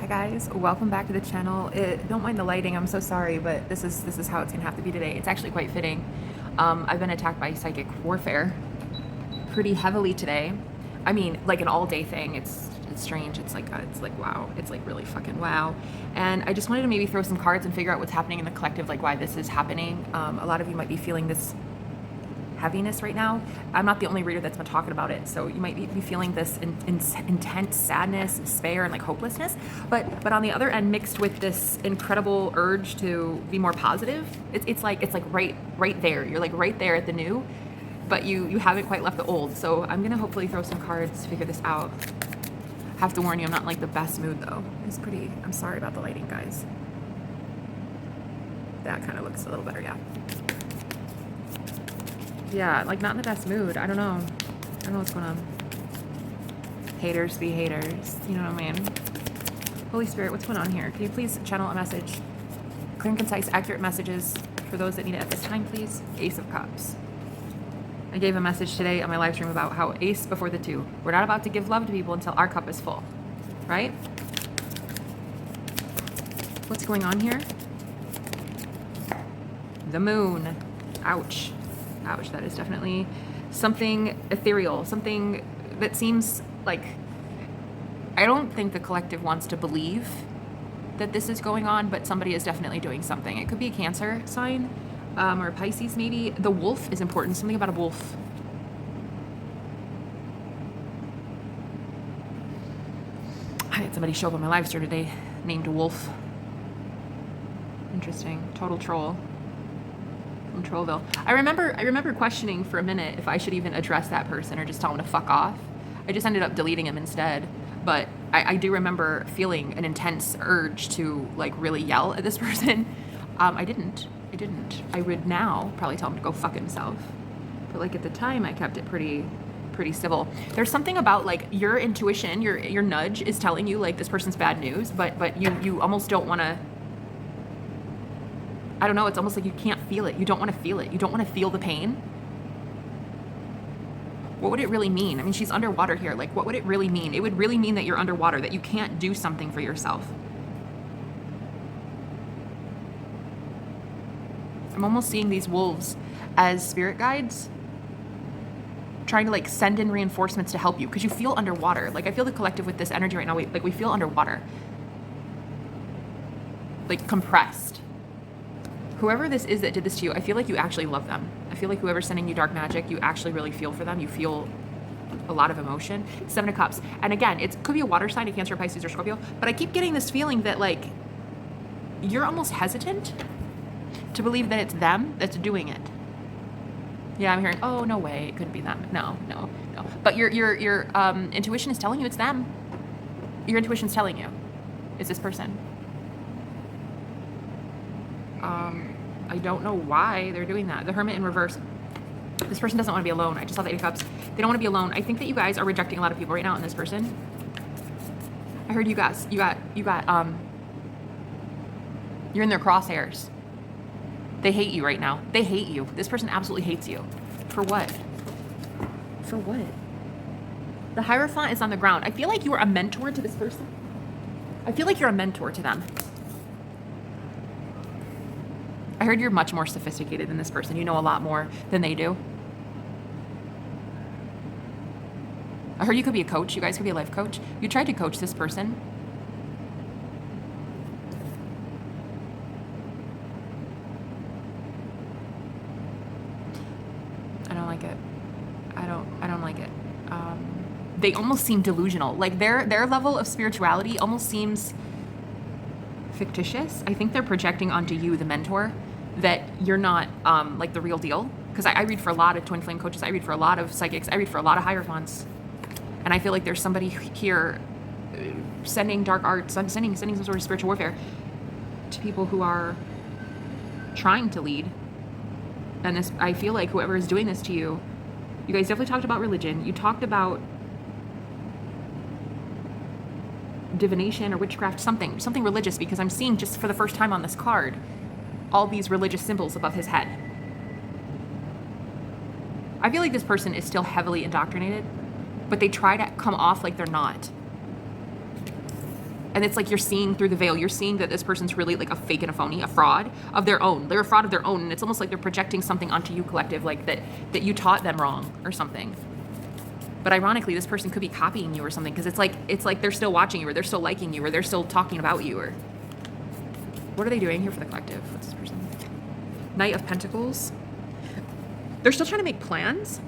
guys, welcome back to the channel. Don't mind the lighting, I'm so sorry, but this is how it's gonna have to be today. It's actually quite fitting. I've been attacked by psychic warfare pretty heavily today. I mean, like an all-day thing. It's strange. It's like wow. It's like really fucking wow. And I just wanted to maybe throw some cards and figure out what's happening in the collective, like why this is happening. A lot of you might be feeling this heaviness right now. I'm not the only reader that's been talking about it, so you might be feeling this intense sadness, despair, and like hopelessness. But on the other end, mixed with this incredible urge to be more positive, it's like right there. You're like right there at the new, but you haven't quite left the old. So I'm gonna hopefully throw some cards to figure this out. Have to warn you, I'm not in like the best mood though. I'm sorry about the lighting, guys. That kind of looks a little better, yeah. Yeah, like not in the best mood. I don't know what's going on. Haters be haters. You know what I mean? Holy Spirit, what's going on here? Can you please channel a message? Clear and concise, accurate messages for those that need it at this time, please. Ace of Cups. I gave a message today on my live stream about how ace before the two. We're not about to give love to people until our cup is full, right? What's going on here? The moon. Ouch. Ouch, that is definitely something ethereal, something that seems like, I don't think the collective wants to believe that this is going on, but somebody is definitely doing something. It could be a Cancer sign, or a Pisces maybe. The wolf is important, something about a wolf. I had somebody show up on my live stream today named Wolf. Interesting, total troll. Trollville. I remember questioning for a minute if I should even address that person or just tell him to fuck off. I just ended up deleting him instead. But I do remember feeling an intense urge to like really yell at this person. I didn't. I would now probably tell him to go fuck himself. But like at the time I kept it pretty civil. There's something about like your intuition, your nudge is telling you like this person's bad news, but you almost don't want to. I don't know, it's almost like you can't feel it. You don't want to feel it. You don't want to feel the pain. What would it really mean? I mean, she's underwater here. Like, what would it really mean? It would really mean that you're underwater, that you can't do something for yourself. I'm almost seeing these wolves as spirit guides, trying to like send in reinforcements to help you because you feel underwater. Like, I feel the collective with this energy right now. We feel underwater. Like, compressed. Whoever this is that did this to you, I feel like you actually love them. I feel like whoever's sending you dark magic, you actually really feel for them. You feel a lot of emotion. Seven of Cups. And again, it could be a water sign, a Cancer, Pisces, or Scorpio, but I keep getting this feeling that like, you're almost hesitant to believe that it's them that's doing it. Yeah, I'm hearing, oh, no way, it couldn't be them. No. But your intuition is telling you it's them. Your intuition's telling you it's this person. I don't know why they're doing that. The Hermit in reverse. This person doesn't want to be alone. I just saw the Eight of Cups. They don't want to be alone. I think that you guys are rejecting a lot of people right now in this person. I heard you guys, you're in their crosshairs. They hate you right now. They hate you. This person absolutely hates you. For what? For what? The Hierophant is on the ground. I feel like you are a mentor to this person. I feel like you're a mentor to them. I heard you're much more sophisticated than this person. You know a lot more than they do. I heard you could be a coach. You guys could be a life coach. You tried to coach this person. I don't like it. I don't like it. They almost seem delusional. Like their level of spirituality almost seems fictitious. I think they're projecting onto you, the mentor, that you're not like the real deal. Because I read for a lot of Twinflame coaches. I read for a lot of psychics. I read for a lot of Hierophants. And I feel like there's somebody here sending dark arts, sending some sort of spiritual warfare to people who are trying to lead. And this, I feel like whoever is doing this to you, you guys definitely talked about religion. You talked about divination or witchcraft, something religious, because I'm seeing just for the first time on this card all these religious symbols above his head. I feel like this person is still heavily indoctrinated, but they try to come off like they're not. And it's like you're seeing through the veil. You're seeing that this person's really like a fake and a phony, a fraud of their own. They're a fraud of their own. And it's almost like they're projecting something onto you, collective, like that you taught them wrong or something. But ironically, this person could be copying you or something, because it's like they're still watching you, or they're still liking you, or they're still talking about you. Or what are they doing here for the collective? What's this person? Knight of Pentacles. They're still trying to make plans.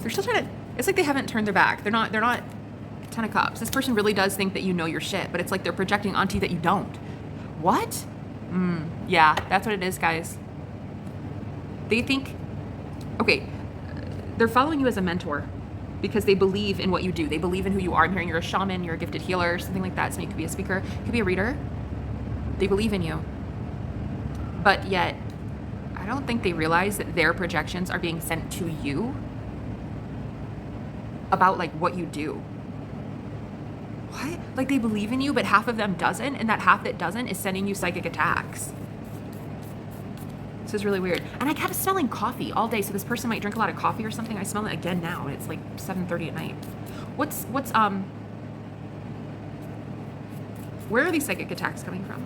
They're still trying to, it's like they haven't turned their back. They're not Ten of Cups. This person really does think that you know your shit, but it's like they're projecting onto you that you don't. What? Yeah, that's what it is, guys. They think, okay, they're following you as a mentor because they believe in what you do. They believe in who you are. I'm hearing you're a shaman, you're a gifted healer, something like that. So you could be a speaker, could be a reader. They believe in you. But yet, I don't think they realize that their projections are being sent to you about like what you do. What? Like they believe in you, but half of them doesn't, and that half that doesn't is sending you psychic attacks. This is really weird. And I kept smelling coffee all day, so this person might drink a lot of coffee or something. I smell it again now, and it's like 7:30 at night. Where are these psychic attacks coming from?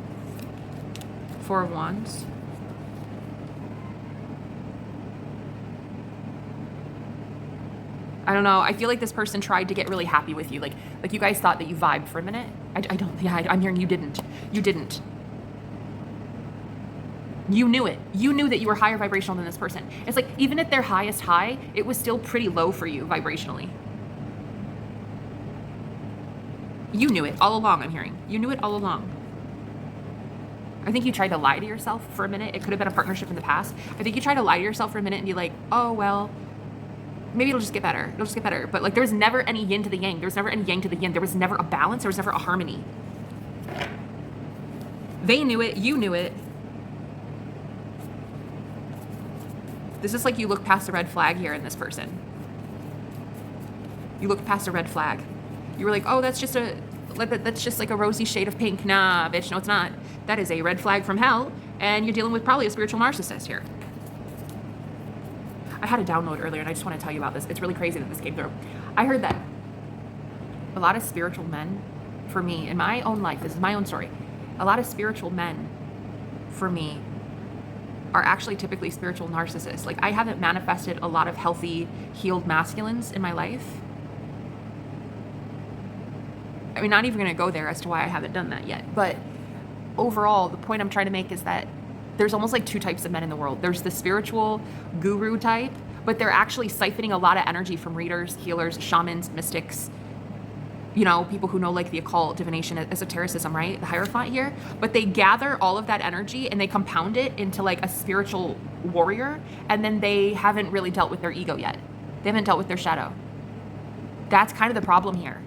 Four of Wands. I don't know. I feel like this person tried to get really happy with you. Like you guys thought that you vibed for a minute. I'm hearing you didn't. You didn't. You knew it. You knew that you were higher vibrational than this person. It's like, even at their highest high, it was still pretty low for you vibrationally. You knew it all along, I'm hearing. You knew it all along. I think you tried to lie to yourself for a minute. It could have been a partnership in the past. I think you tried to lie to yourself for a minute and be like, oh, well, maybe it'll just get better. It'll just get better. But like, there was never any yin to the yang. There was never any yang to the yin. There was never a balance. There was never a harmony. They knew it. You knew it. This is like you look past a red flag here in this person. You look past a red flag. You were like, oh, that's just like a rosy shade of pink. Nah, bitch, no, it's not. That is a red flag from hell, and you're dealing with probably a spiritual narcissist here. I had a download earlier, and I just want to tell you about this. It's really crazy that this came through. I heard that a lot of spiritual men, for me, in my own life, this is my own story, a lot of spiritual men, for me, are actually typically spiritual narcissists. Like, I haven't manifested a lot of healthy, healed masculines in my life. I mean, not even going to go there as to why I haven't done that yet. But overall, the point I'm trying to make is that there's almost like two types of men in the world. There's the spiritual guru type, but they're actually siphoning a lot of energy from readers, healers, shamans, mystics, you know, people who know like the occult, divination, esotericism, right? The Hierophant here. But they gather all of that energy and they compound it into like a spiritual warrior. And then they haven't really dealt with their ego yet. They haven't dealt with their shadow. That's kind of the problem here.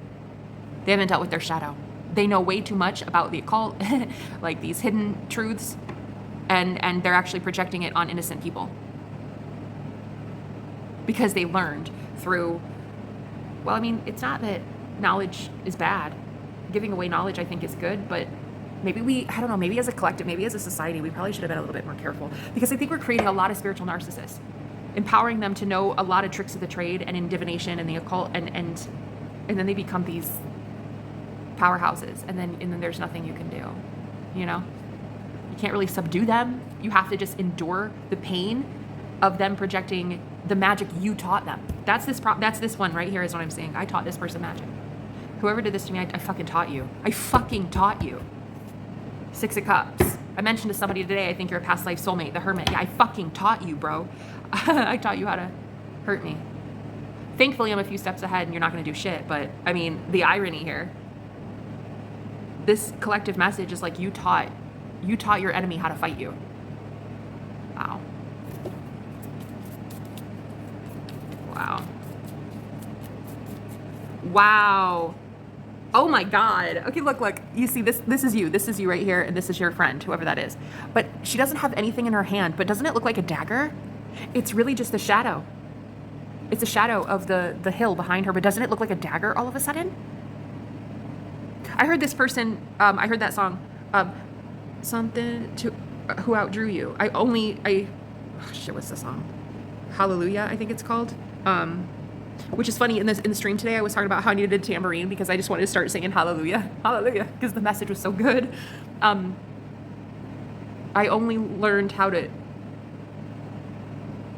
They haven't dealt with their shadow. They know way too much about the occult, like these hidden truths, and they're actually projecting it on innocent people. Because they learned through, well, I mean, it's not that knowledge is bad. Giving away knowledge, I think, is good, but maybe I don't know, maybe as a collective, maybe as a society, we probably should have been a little bit more careful, because I think we're creating a lot of spiritual narcissists, empowering them to know a lot of tricks of the trade and in divination and the occult, and then they become these powerhouses, and then there's nothing you can do, you know? You can't really subdue them. You have to just endure the pain of them projecting the magic you taught them. That's this one right here is what I'm saying. I taught this person magic. Whoever did this to me, I fucking taught you. I fucking taught you. Six of Cups. I mentioned to somebody today, I think you're a past life soulmate, the Hermit. Yeah, I fucking taught you, bro. I taught you how to hurt me. Thankfully, I'm a few steps ahead and you're not going to do shit. But, I mean, the irony here. This collective message is like you taught your enemy how to fight you. Wow. Wow. Wow. Oh my God. Okay, look. You see, this is you. This is you right here, and this is your friend, whoever that is. But she doesn't have anything in her hand, but doesn't it look like a dagger? It's really just a shadow. It's a shadow of the hill behind her, but doesn't it look like a dagger all of a sudden? I heard this person, I heard that song, something to, who outdrew you. What's the song? Hallelujah, I think it's called. Which is funny, in the stream today, I was talking about how I needed a tambourine because I just wanted to start singing hallelujah, hallelujah, because the message was so good. I only learned how to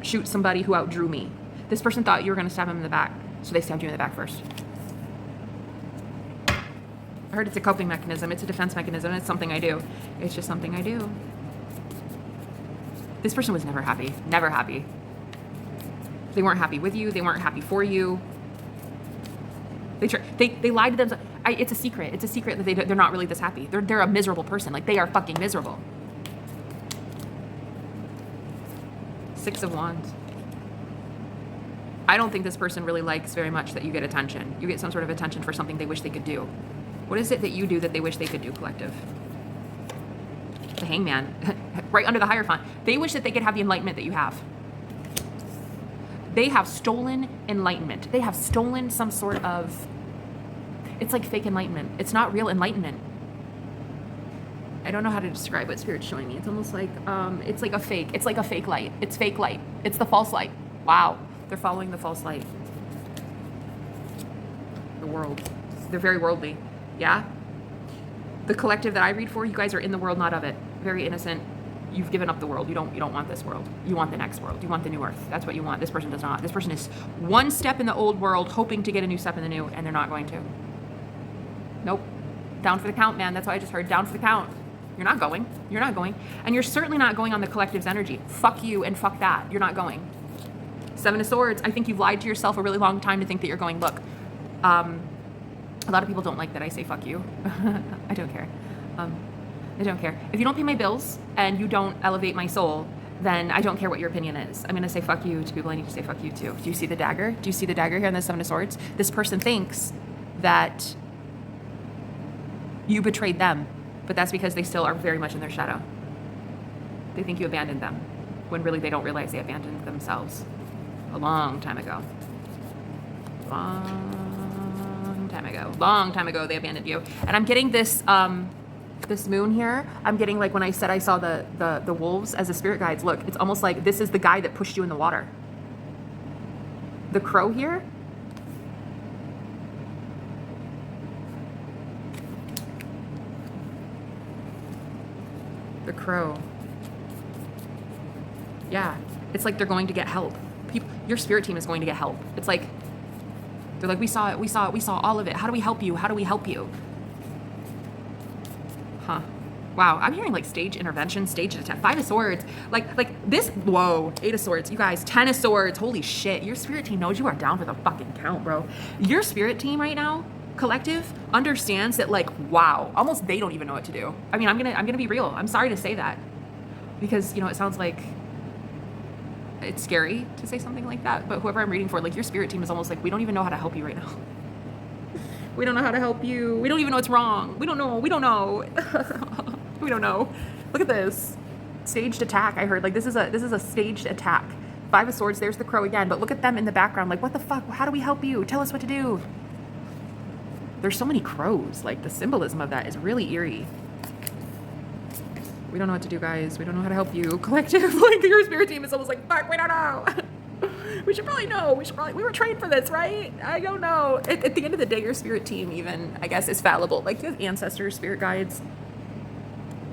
shoot somebody who outdrew me. This person thought you were going to stab him in the back, so they stabbed you in the back first. I heard it's a coping mechanism. It's a defense mechanism. It's something I do. It's just something I do. This person was never happy. Never happy. They weren't happy with you. They weren't happy for you. They lied to themselves. It's a secret. It's a secret that they're not really this happy. They're a miserable person. Like, they are fucking miserable. 6 of Wands. I don't think this person really likes very much that you get attention. You get some sort of attention for something they wish they could do. What is it that you do that they wish they could do, collective? The Hangman. Right under the Hierophant. They wish that they could have the enlightenment that you have. They have stolen enlightenment. They have stolen some sort of... It's like fake enlightenment. It's not real enlightenment. I don't know how to describe what Spirit's showing me. It's almost like, it's like a fake. It's like a fake light. It's fake light. It's the false light. Wow. They're following the false light. The world. They're very worldly. Yeah? The collective that I read for, you guys are in the world, not of it. Very innocent. You've given up the world. You don't want this world. You want the next world. You want the new earth. That's what you want. This person does not. This person is one step in the old world, hoping to get a new step in the new, and they're not going to. Nope. Down for the count, man. That's what I just heard. Down for the count. You're not going. You're not going. And you're certainly not going on the collective's energy. Fuck you and fuck that. You're not going. 7 of Swords. I think you've lied to yourself a really long time to think that you're going. Look, a lot of people don't like that I say fuck you. I don't care. I don't care. If you don't pay my bills and you don't elevate my soul, then I don't care what your opinion is. I'm going to say fuck you to people I need to say fuck you to. Do you see the dagger? Do you see the dagger here on the 7 of Swords? This person thinks that you betrayed them, but that's because they still are very much in their shadow. They think you abandoned them, when really they don't realize they abandoned themselves a long time ago. Long time ago they abandoned you. And I'm getting this this moon here. I'm getting, like, when I said I saw the wolves as the spirit guides. Look, it's almost like this is the guy that pushed you in the water. The crow here. The crow. Yeah, it's like they're going to get help. Your spirit team is going to get help. It's like, they're like, we saw it, we saw all of it. How do we help you? How do we help you? Huh. Wow, I'm hearing like stage intervention, stage attack. 5 of Swords. Like this, whoa, 8 of Swords. You guys, 10 of Swords. Holy shit. Your spirit team knows you are down for the fucking count, bro. Your spirit team right now, collective, understands that, like, wow, almost they don't even know what to do. I mean, I'm gonna be real. I'm sorry to say that. Because, you know, it sounds like it's scary to say something like that, but whoever I'm reading for, like, your spirit team is almost like, we don't even know how to help you right now. We don't know how to help you. We don't even know what's wrong. We don't know. We don't know. We don't know. Look at this. Staged attack, I heard. Like, this is a staged attack. 5 of Swords, there's the crow again, but look at them in the background. Like, what the fuck? How do we help you? Tell us what to do. There's so many crows. Like, the symbolism of that is really eerie. We don't know what to do, guys. We don't know how to help you. Collective, like, your spirit team is almost like, fuck, we don't know. We should probably know. We were trained for this, right? I don't know. At the end of the day, your spirit team even, I guess, is fallible. Like, you have ancestors, spirit guides.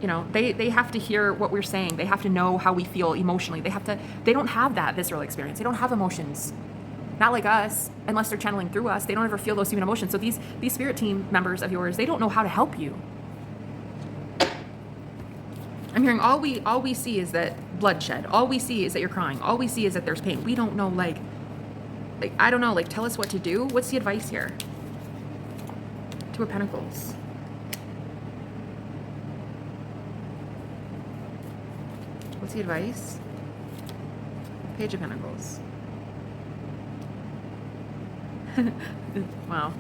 You know, they have to hear what we're saying. They have to know how we feel emotionally. They don't have that visceral experience. They don't have emotions. Not like us, unless they're channeling through us. They don't ever feel those human emotions. So these spirit team members of yours, they don't know how to help you. I'm hearing all we see is that bloodshed. All we see is that you're crying. All we see is that there's pain. We don't know, like I don't know, like, tell us what to do. What's the advice here? 2 of Pentacles. What's the advice? Page of Pentacles. Wow.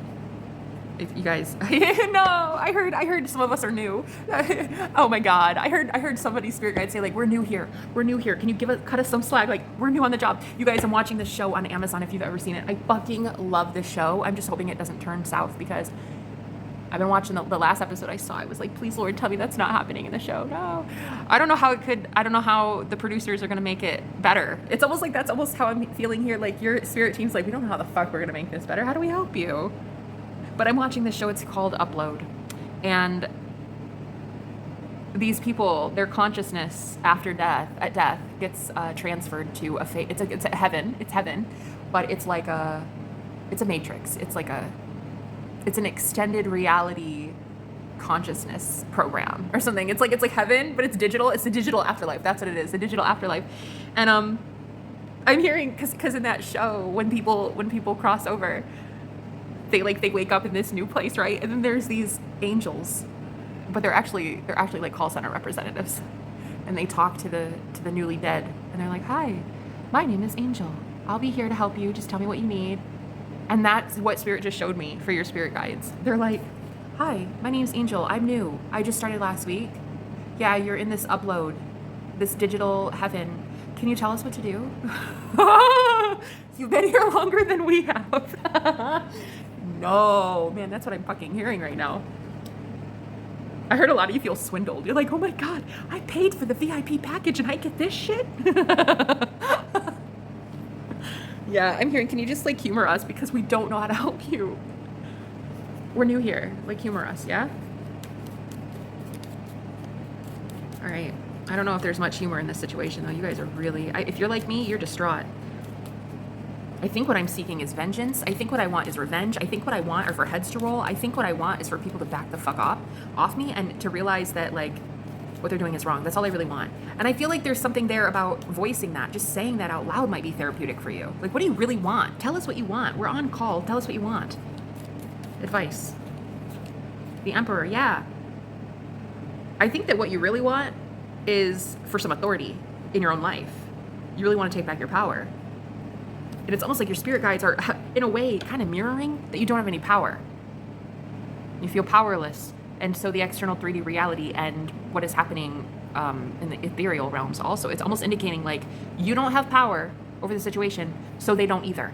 If you guys, no, I heard some of us are new. Oh my God. I heard somebody's spirit guide say, like, we're new here. Can you cut us some slack? Like, we're new on the job. You guys, I'm watching this show on Amazon if you've ever seen it. I fucking love this show. I'm just hoping it doesn't turn south because I've been watching the last episode I saw. I was like, please, Lord, tell me that's not happening in the show. No. I don't know how the producers are going to make it better. It's almost like that's almost how I'm feeling here. Like your spirit team's like, we don't know how the fuck we're going to make this better. How do we help you? But I'm watching this show. It's called Upload. And these people, their consciousness after death, gets transferred to it's a heaven. It's heaven, but it's a matrix. It's an extended reality consciousness program or something. It's like heaven, but it's digital. It's the digital afterlife. That's what it is. The digital afterlife. And I'm hearing because in that show, when people cross over, they wake up in this new place, right? And then there's these angels, but they're actually like call center representatives, and they talk to the newly dead, and they're like, "Hi, my name is Angel. I'll be here to help you. Just tell me what you need." And that's what Spirit just showed me for your spirit guides. They're like, "Hi, my name's Angel. I'm new. I just started last week. Yeah, you're in this upload, this digital heaven. Can you tell us what to do?" You've been here longer than we have. No, man, that's what I'm fucking hearing right now. I heard a lot of you feel swindled. You're like, oh my God, I paid for the VIP package and I get this shit? Yeah, I'm hearing, can you just like humor us because we don't know how to help you? We're new here. Like, humor us, yeah? All right. I don't know if there's much humor in this situation, though. You guys are really... if you're like me, you're distraught. I think what I'm seeking is vengeance. I think what I want is revenge. I think what I want are for heads to roll. I think what I want is for people to back the fuck off me and to realize that, like, what they're doing is wrong. That's all I really want. And I feel like there's something there about voicing that. Just saying that out loud might be therapeutic for you. Like, what do you really want? Tell us what you want. We're on call. Tell us what you want. Advice. The Emperor, yeah. I think that what you really want is for some authority in your own life. You really want to take back your power. And it's almost like your spirit guides are, in a way, kind of mirroring that you don't have any power. You feel powerless. And so the external 3D reality and what is happening in the ethereal realms also, it's almost indicating like you don't have power over the situation, so they don't either.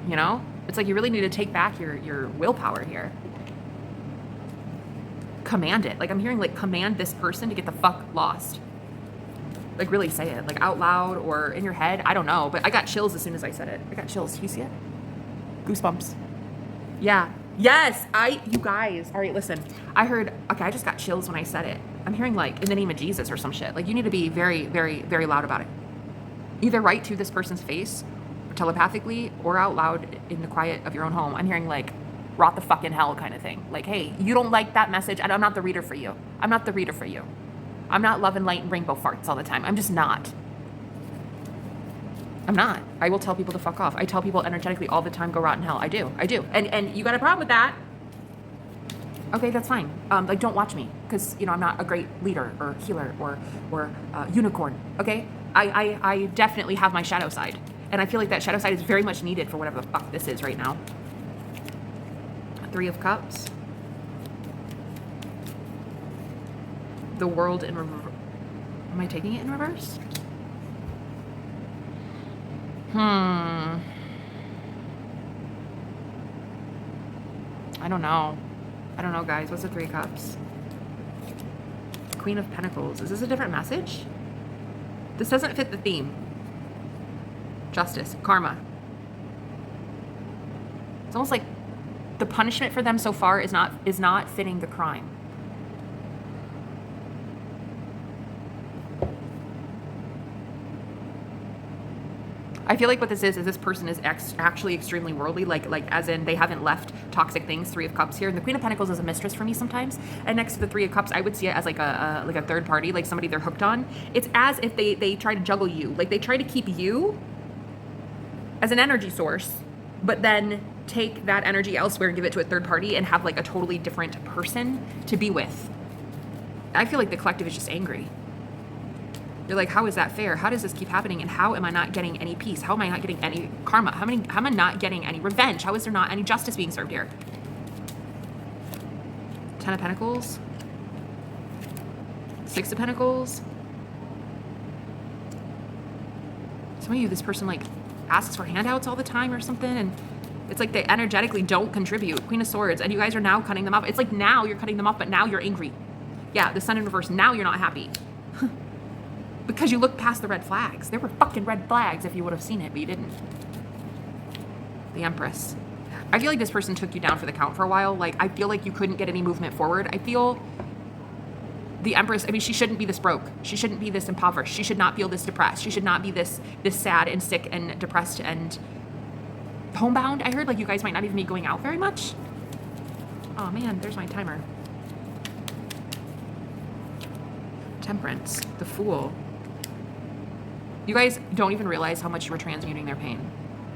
You know? It's like you really need to take back your willpower here. Command it. Like, I'm hearing, like, command this person to get the fuck lost. Like, really say it. Like, out loud or in your head. I don't know. But I got chills as soon as I said it. I got chills. Do you see it? Goosebumps. Yeah. Yes. You guys. All right, listen. I heard, okay, I just got chills when I said it. I'm hearing, like, in the name of Jesus or some shit. Like, you need to be very, very, very loud about it. Either right to this person's face, telepathically, or out loud in the quiet of your own home. I'm hearing, like, rot the fuck in hell kind of thing. Like, hey, you don't like that message, and I'm not the reader for you. I'm not the reader for you. I'm not love and light and rainbow farts all the time. I'm just not. I'm not. I will tell people to fuck off. I tell people energetically all the time, go rot in hell. I do. And you got a problem with that? Okay, that's fine. Like, don't watch me, because, you know, I'm not a great leader or healer or unicorn, okay? I definitely have my shadow side. And I feel like that shadow side is very much needed for whatever the fuck this is right now. 3 of Cups. The World in reverse. Am I taking it in reverse? I don't know. I don't know, guys. What's the 3 of Cups? Queen of Pentacles. Is this a different message? This doesn't fit the theme. Justice. Karma. It's almost like the punishment for them so far is not fitting the crime. I feel like what this is this person is actually extremely worldly, like as in they haven't left toxic things. 3 of Cups here, and the Queen of Pentacles is a mistress for me sometimes. And next to the 3 of Cups, I would see it as like a third party, like somebody they're hooked on. It's as if they try to juggle you, like they try to keep you as an energy source, but then take that energy elsewhere and give it to a third party and have like a totally different person to be with. I feel like the collective is just angry. You're like, how is that fair? How does this keep happening? And how am I not getting any peace? How am I not getting any karma? How am I not getting any revenge? How is there not any justice being served here? 10 of Pentacles. 6 of Pentacles. Some of you, this person like asks for handouts all the time or something, and It's like they energetically don't contribute. Queen of Swords, and you guys are now cutting them off. It's like now you're cutting them off, but now you're angry. Yeah, the Sun in reverse. Now you're not happy. Because you looked past the red flags. There were fucking red flags if you would have seen it, but you didn't. The Empress. I feel like this person took you down for the count for a while. Like, I feel like you couldn't get any movement forward. I feel the Empress, I mean, she shouldn't be this broke. She shouldn't be this impoverished. She should not feel this depressed. She should not be this sad and sick and depressed and homebound. I heard like you guys might not even be going out very much. Oh man, there's my timer. Temperance, the Fool. You guys don't even realize how much you were transmuting their pain.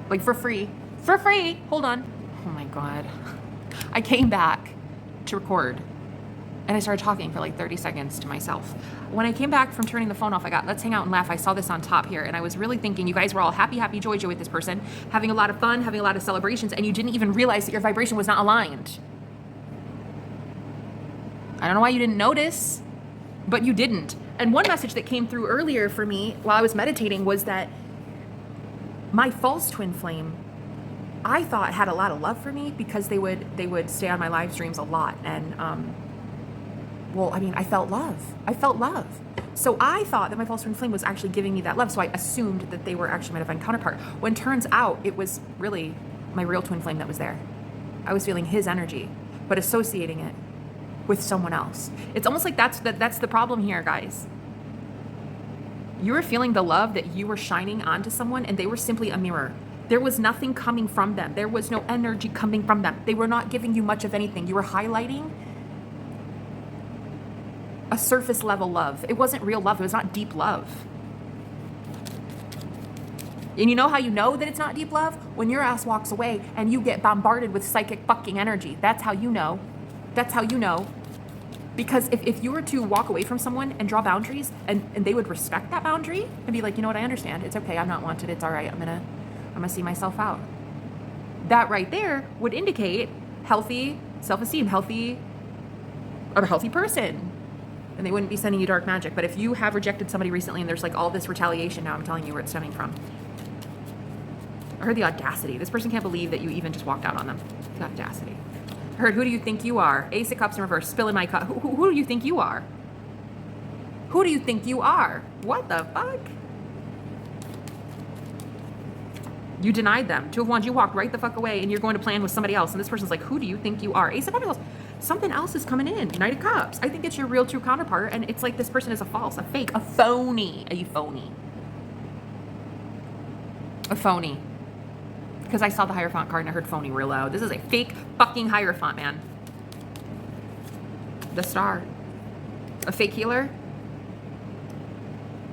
Like for free. For free. Hold on. Oh my God. I came back to record and I started talking for like 30 seconds to myself. When I came back from turning the phone off, I got, let's hang out and laugh. I saw this on top here and I was really thinking you guys were all happy, joy with this person, having a lot of fun, having a lot of celebrations, and you didn't even realize that your vibration was not aligned. I don't know why you didn't notice, but you didn't. And one message that came through earlier for me while I was meditating was that my false twin flame, I thought had a lot of love for me because they would stay on my live streams a lot. And, well, I mean, I felt love. So I thought that my false twin flame was actually giving me that love. So I assumed that they were actually my divine counterpart. When turns out it was really my real twin flame that was there. I was feeling his energy, but associating it with someone else. It's almost like that's the problem here, guys. You were feeling the love that you were shining onto someone and they were simply a mirror. There was nothing coming from them. There was no energy coming from them. They were not giving you much of anything. You were highlighting a surface level love. It wasn't real love. It was not deep love. And you know how you know that it's not deep love? When your ass walks away and you get bombarded with psychic fucking energy. That's how you know. That's how you know. Because if you were to walk away from someone and draw boundaries and they would respect that boundary and be like, you know what, I understand. It's okay. I'm not wanted. It's all right. I'm gonna see myself out. That right there would indicate healthy self-esteem, a healthy person. And they wouldn't be sending you dark magic. But if you have rejected somebody recently and there's like all this retaliation now, I'm telling you where it's stemming from. I heard the audacity. This person can't believe that you even just walked out on them. The audacity. I heard, who do you think you are? Ace of Cups in reverse, spilling my cup. Who do you think you are? Who do you think you are? What the fuck? You denied them. Two of Wands, you walked right the fuck away and you're going to plan with somebody else. And this person's like, who do you think you are? Ace of Pentacles. Something else is coming in. Knight of Cups. I think it's your real true counterpart. And it's like this person is a false, a fake, a phony. Are you phony? A phony. Because I saw the Hierophant card and I heard phony real loud. This is a fake fucking Hierophant, man. The Star. A fake healer.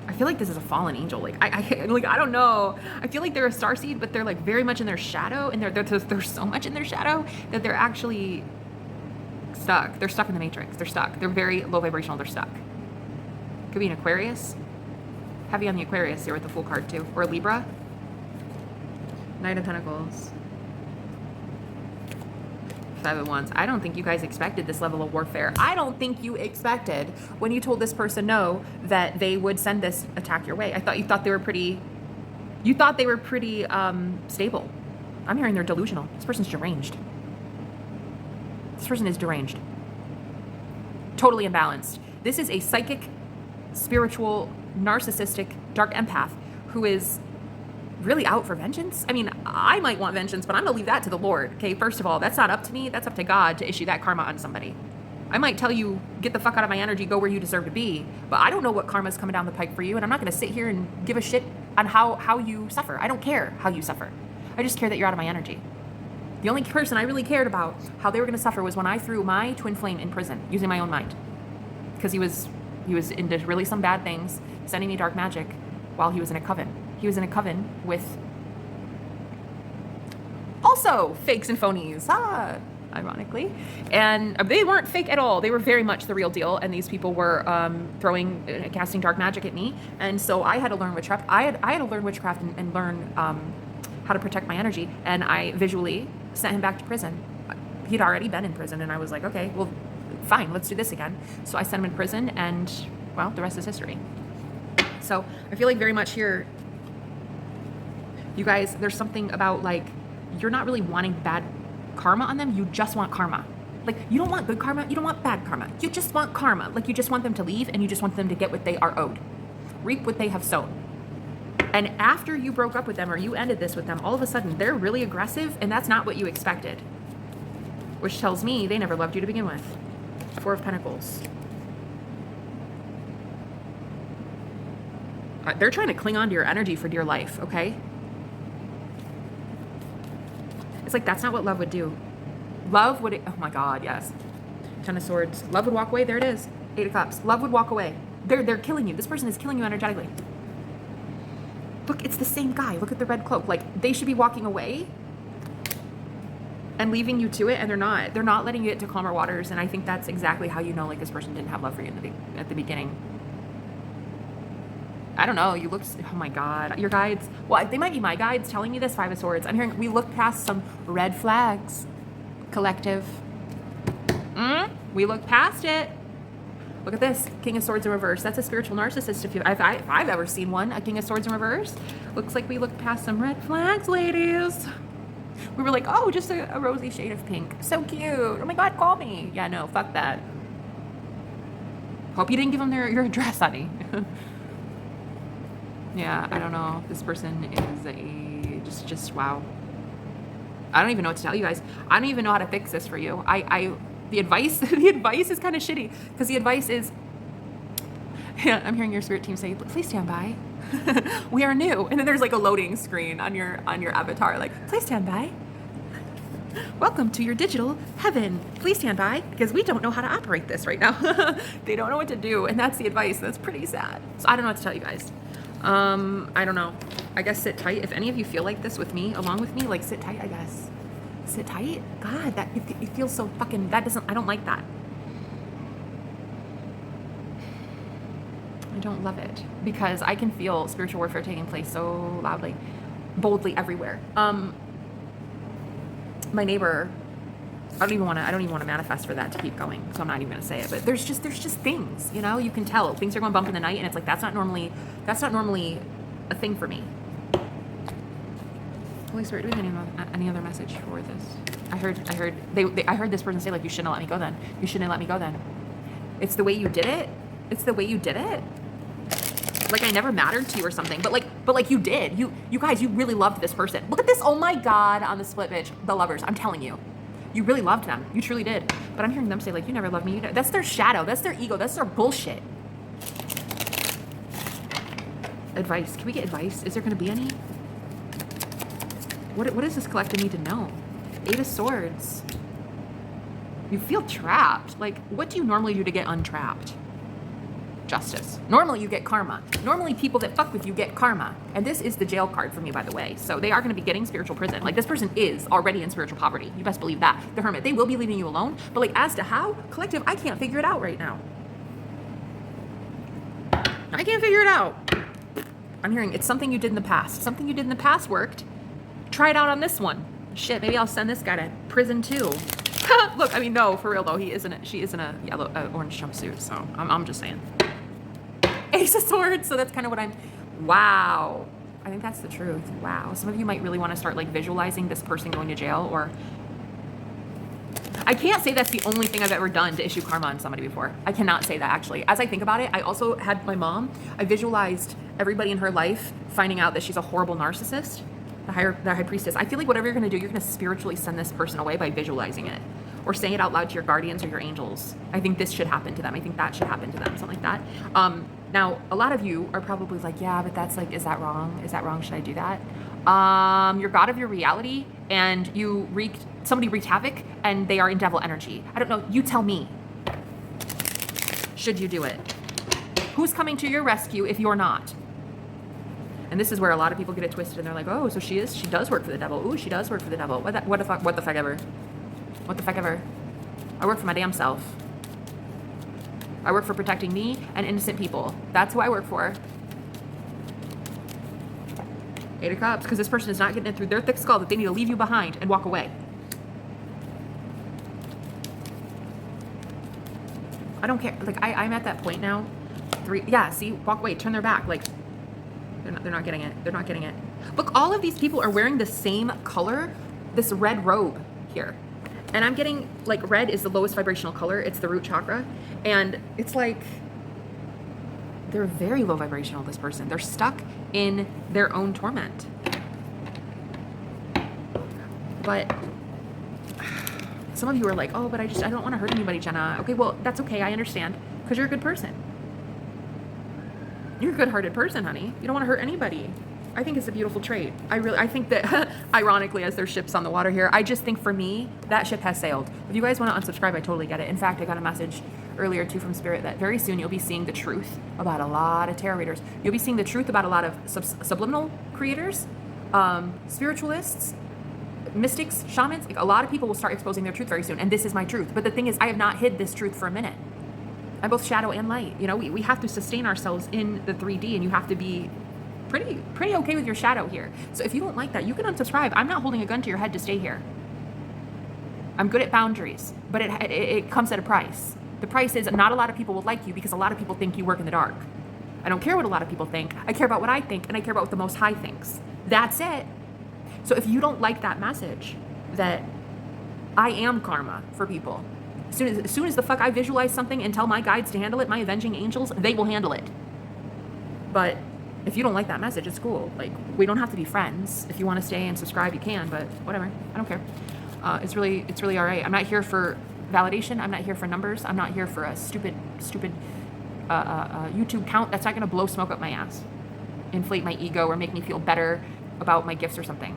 I feel like this is a fallen angel. Like I don't know. I feel like they're a starseed, but they're like very much in their shadow, and they're so much in their shadow that they're actually stuck. They're stuck in the matrix. They're stuck. They're very low vibrational. They're stuck. Could be an Aquarius. Heavy on the Aquarius here with the Fool card too, or a Libra. Knight of Pentacles. Five of Wands. I don't think you guys expected this level of warfare. I don't think you expected when you told this person no that they would send this attack your way. I thought you thought they were pretty. You thought they were pretty stable. I'm hearing they're delusional. This person's deranged. This person is deranged. Totally imbalanced. This is a psychic, spiritual, narcissistic, dark empath who is really out for vengeance. I mean, I might want vengeance, but I'm gonna leave that to the Lord. Okay, first of all, that's not up to me. That's up to God to issue that karma on somebody. I might tell you, get the fuck out of my energy, go where you deserve to be, but I don't know what karma's coming down the pike for you, and I'm not gonna sit here and give a shit on how you suffer. I don't care how you suffer. I just care that you're out of my energy. The only person I really cared about how they were gonna suffer was when I threw my twin flame in prison using my own mind, because he was into really some bad things, sending me dark magic while he was in a coven. He was in a coven with also fakes and phonies, ironically. And they weren't fake at all. They were very much the real deal. And these people were casting dark magic at me. And so I had to learn witchcraft. I had to learn witchcraft and learn how to protect my energy. And I visually sent him back to prison. He'd already been in prison. And I was like, okay, well, fine, let's do this again. So I sent him in prison and, well, the rest is history. So I feel like very much here, you guys, there's something about like you're not really wanting bad karma on them. You just want karma. Like, you don't want good karma. You don't want bad karma. You just want karma. Like, you just want them to leave, and you just want them to get what they are owed. Reap what they have sown. And after you broke up with them or you ended this with them, all of a sudden they're really aggressive, and that's not what you expected. Which tells me they never loved you to begin with. Four of Pentacles. They're trying to cling on to your energy for dear life, okay? It's like, that's not what love would do. Love would, oh my God, yes. Ten of Swords. Love would walk away. There it is. Eight of Cups. Love would walk away. They're killing you. This person is killing you energetically. Look, it's the same guy. Look at the red cloak. Like, they should be walking away and leaving you to it, and they're not. They're not letting you get to calmer waters, and I think that's exactly how you know, like, this person didn't have love for you at the beginning. I don't know. You looked, oh my God. Your guides, well, they might be my guides telling me this. Five of Swords. I'm hearing, we looked past some red flags. Collective. We looked past it. Look at this. King of Swords in reverse. That's a spiritual narcissist. If I've ever seen one, a King of Swords in reverse. Looks like we looked past some red flags, ladies. We were like, oh, just a rosy shade of pink. So cute. Oh my God, call me. Yeah, no, fuck that. Hope you didn't give them your address, honey. Yeah, I don't know. This person is just wow. I don't even know what to tell you guys. I don't even know how to fix this for you. The advice is kind of shitty, because the advice is, yeah, I'm hearing your spirit team say, please stand by. We are new. And then there's like a loading screen on your avatar, like, please stand by. Welcome to your digital heaven. Please stand by, because we don't know how to operate this right now. They don't know what to do, and that's the advice. That's pretty sad. So I don't know what to tell you guys. I don't know. I guess sit tight. If any of you feel like this with me, along with me, like, sit tight, I guess. Sit tight. God, that it feels so fucking, I don't like that. I don't love it, because I can feel spiritual warfare taking place so loudly, boldly everywhere. My neighbor, I don't even want to manifest for that to keep going, so I'm not even going to say it, but there's just things, you know, you can tell things are going bump in the night, and it's like, that's not normally a thing for me. Holy Spirit, do we have any other message for this? I heard this person say, like, you shouldn't have let me go then. You shouldn't have let me go then. It's the way you did it. It's the way you did it. Like, I never mattered to you or something, but like you did. You guys, you really loved this person. Look at this. Oh my God, on the split bitch, the lovers. I'm telling you, you really loved them. You truly did. But I'm hearing them say, like, you never loved me. That's their shadow. That's their ego. That's their bullshit. Advice. Can we get advice? Is there going to be any? What does this collective need to know? Eight of Swords. You feel trapped. Like, what do you normally do to get untrapped? Justice. Normally you get karma. Normally people that fuck with you get karma. And this is the jail card for me, by the way. So they are going to be getting spiritual prison. Like, this person is already in spiritual poverty. You best believe that. The Hermit. They will be leaving you alone. But, like, as to how, collective, I can't figure it out right now. I can't figure it out. I'm hearing it's something you did in the past. Something you did in the past worked. Try it out on this one. Shit, maybe I'll send this guy to prison too. Look, I mean, no, for real though, she is in a yellow, orange jumpsuit, so I'm just saying. Ace of Swords, so that's kind of what wow. I think that's the truth. Wow. Some of you might really want to start, like, visualizing this person going to jail, or I can't say that's the only thing I've ever done to issue karma on somebody before. I cannot say that, actually. As I think about it, I also had my mom, I visualized everybody in her life finding out that she's a horrible narcissist. The high priestess. I feel like whatever you're going to do, you're going to spiritually send this person away by visualizing it, or saying it out loud to your guardians or your angels. I think this should happen to them. I think that should happen to them, something like that. Now, a lot of you are probably like, yeah, but that's like, is that wrong? Is that wrong? Should I do that? You're God of your reality, and somebody wreaked havoc, and they are in devil energy. I don't know. You tell me. Should you do it? Who's coming to your rescue if you're not? And this is where a lot of people get it twisted, and they're like, oh, so she does work for the devil. Ooh, she does work for the devil. What the fuck ever? What the fuck ever? I work for my damn self. I work for protecting me and innocent people. That's who I work for. Eight of Cups, because this person is not getting it through their thick skull that they need to leave you behind and walk away. I don't care. Like, I'm at that point now. See, walk away, turn their back. Like, they're not getting it. They're not getting it. Look, all of these people are wearing the same color this red robe here. And I'm getting, like, red is the lowest vibrational color. It's the root chakra. And it's like, they're very low vibrational, this person. They're stuck in their own torment. But some of you are like, oh, but I don't want to hurt anybody, Jenna. Okay, well, that's okay. I understand. Because you're a good person. You're a good-hearted person, honey. You don't want to hurt anybody. I think it's a beautiful trait. I think that, ironically, as there's ships on the water here, I just think for me, that ship has sailed. If you guys want to unsubscribe, I totally get it. In fact, I got a message earlier too from Spirit that very soon you'll be seeing the truth about a lot of tarot readers. You'll be seeing the truth about a lot of subliminal creators, spiritualists, mystics, shamans. Like, a lot of people will start exposing their truth very soon. And this is my truth. But the thing is, I have not hid this truth for a minute. I'm both shadow and light. You know, we have to sustain ourselves in the 3D, and you have to be pretty okay with your shadow here. So if you don't like that, you can unsubscribe. I'm not holding a gun to your head to stay here. I'm good at boundaries, but it comes at a price. The price is not a lot of people will like you because a lot of people think you work in the dark. I don't care what a lot of people think. I care about what I think, and I care about what the Most High thinks. That's it. So if you don't like that message, that I am karma for people, as soon as the fuck I visualize something and tell my guides to handle it, my avenging angels, they will handle it. But if you don't like that message, it's cool. Like, we don't have to be friends. If you want to stay and subscribe, you can, but whatever. I don't care. It's really all right. I'm not here for validation. I'm not here for numbers. I'm not here for a stupid YouTube count. That's not going to blow smoke up my ass, inflate my ego, or make me feel better about my gifts or something.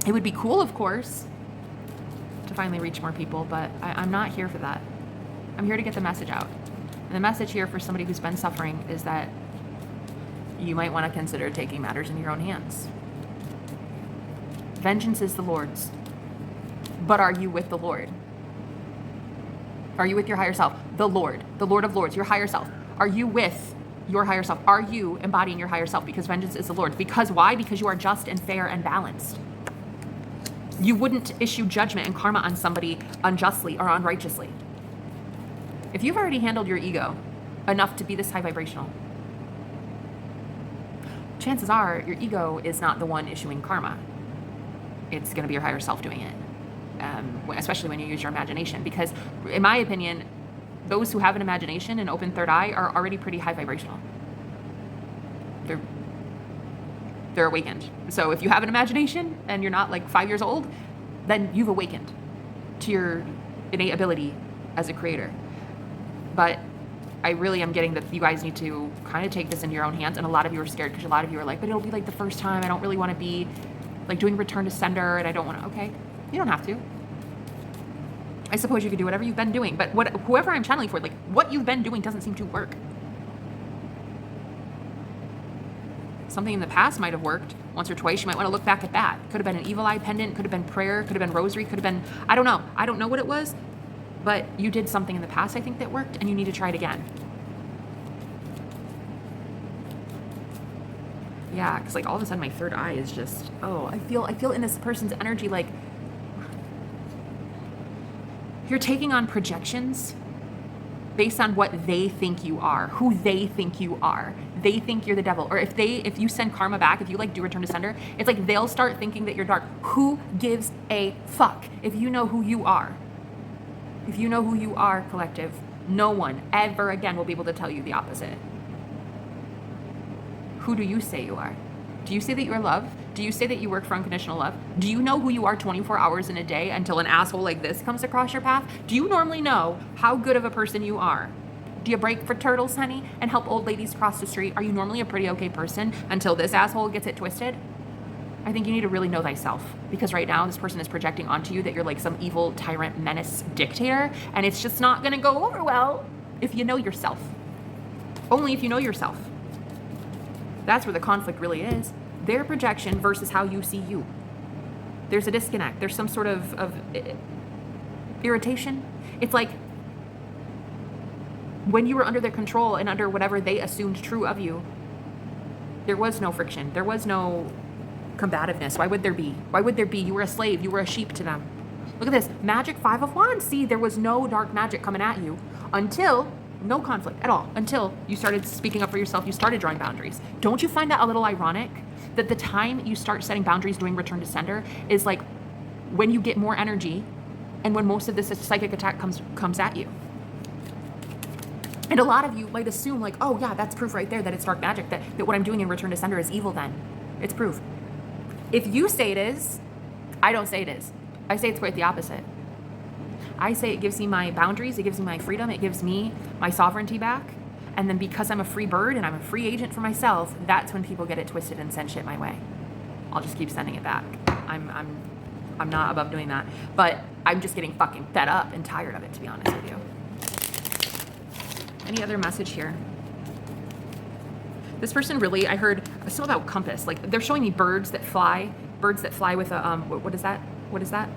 It would be cool, of course, to finally reach more people, but I'm not here for that. I'm here to get the message out. And the message here for somebody who's been suffering is that you might want to consider taking matters in your own hands. Vengeance is the Lord's. But are you with the Lord? Are you with your higher self? The Lord of Lords, your higher self. Are you with your higher self? Are you embodying your higher self? Because vengeance is the Lord's. Because why? Because you are just and fair and balanced. You wouldn't issue judgment and karma on somebody unjustly or unrighteously. If you've already handled your ego enough to be this high vibrational, chances are your ego is not the one issuing karma. It's going to be your higher self doing it, especially when you use your imagination. Because in my opinion, those who have an imagination and open third eye are already pretty high vibrational. They're awakened. So if you have an imagination and you're not like 5 years old, then you've awakened to your innate ability as a creator. But I really am getting that you guys need to kind of take this into your own hands. And a lot of you are scared because a lot of you are like, but it'll be like the first time. I don't really want to be like doing return to sender, and I don't want to. Okay, you don't have to. I suppose you could do whatever you've been doing, but whoever I'm channeling for, like, what you've been doing doesn't seem to work. Something in the past might have worked once or twice. You might want to look back at that. Could have been an evil eye pendant, could have been prayer, could have been rosary, could have been, I don't know. I don't know what it was, but you did something in the past, I think, that worked, and you need to try it again. Yeah, because like all of a sudden my third eye is just, oh, I feel in this person's energy like you're taking on projections based on what they think you are, who they think you are. They think you're the devil. Or if you send karma back, if you like do return to sender, it's like they'll start thinking that you're dark. Who gives a fuck if you know who you are? If you know who you are, collective, no one ever again will be able to tell you the opposite. Who do you say you are? Do you say that you're love? Do you say that you work for unconditional love? Do you know who you are 24 hours in a day until an asshole like this comes across your path? Do you normally know how good of a person you are? Do you break for turtles, honey, and help old ladies cross the street? Are you normally a pretty okay person until this asshole gets it twisted? I think you need to really know thyself, because right now this person is projecting onto you that you're like some evil tyrant menace dictator, and it's just not gonna go over well if you know yourself. Only if you know yourself. That's where the conflict really is. Their projection versus how you see you. There's a disconnect. There's some sort of irritation. It's like when you were under their control and under whatever they assumed true of you, there was no friction. There was no combativeness. Why would there be? Why would there be? You were a slave. You were a sheep to them. Look at this. Magic 5 of Wands. See, there was no dark magic coming at you until... no conflict at all until you started speaking up for yourself. You started drawing boundaries. Don't you find that a little ironic that the time you start setting boundaries, doing return to sender, is like when you get more energy and when most of this psychic attack comes at you. And a lot of you might assume like, oh yeah, that's proof right there that it's dark magic, that what I'm doing in Return to Sender is evil then. It's proof. If you say it is, I don't say it is. I say it's quite the opposite. I say it gives me my boundaries, it gives me my freedom, it gives me my sovereignty back. And then because I'm a free bird and I'm a free agent for myself, that's when people get it twisted and send shit my way. I'll just keep sending it back. I'm not above doing that. But I'm just getting fucking fed up and tired of it, to be honest with you. Any other message here? This person really, I heard something about compass. Like they're showing me birds that fly with a, what is that? What is that?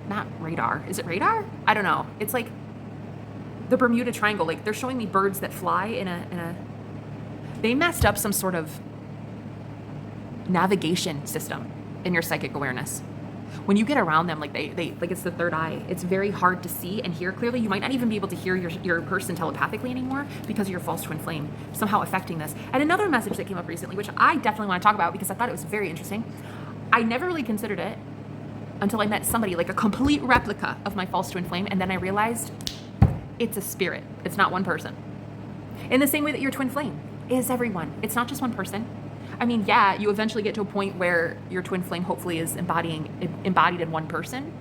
Not radar. Is it radar? I don't know. It's like the Bermuda Triangle. Like they're showing me birds that fly in a, they messed up some sort of navigation system in your psychic awareness. When you get around them, like they like it's the third eye, it's very hard to see and hear clearly. You might not even be able to hear your person telepathically anymore because of your false twin flame somehow affecting this. And another message that came up recently, which I definitely want to talk about because I thought it was very interesting. I never really considered it until I met somebody like a complete replica of my false twin flame, and then I realized it's a spirit. It's not one person. In the same way that your twin flame is everyone. It's not just one person. I mean, yeah, you eventually get to a point where your twin flame hopefully is embodied in one person,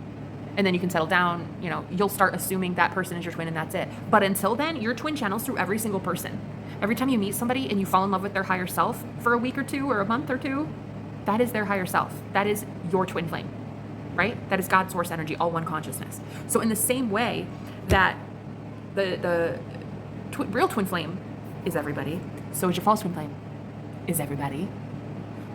and then you can settle down, you know, you'll start assuming that person is your twin and that's it. But until then, your twin channels through every single person. Every time you meet somebody and you fall in love with their higher self for a week or two or a month or two, that is their higher self. That is your twin flame, right? That is God's source energy, all one consciousness. So in the same way that the real twin flame is everybody, so is your false twin flame is everybody.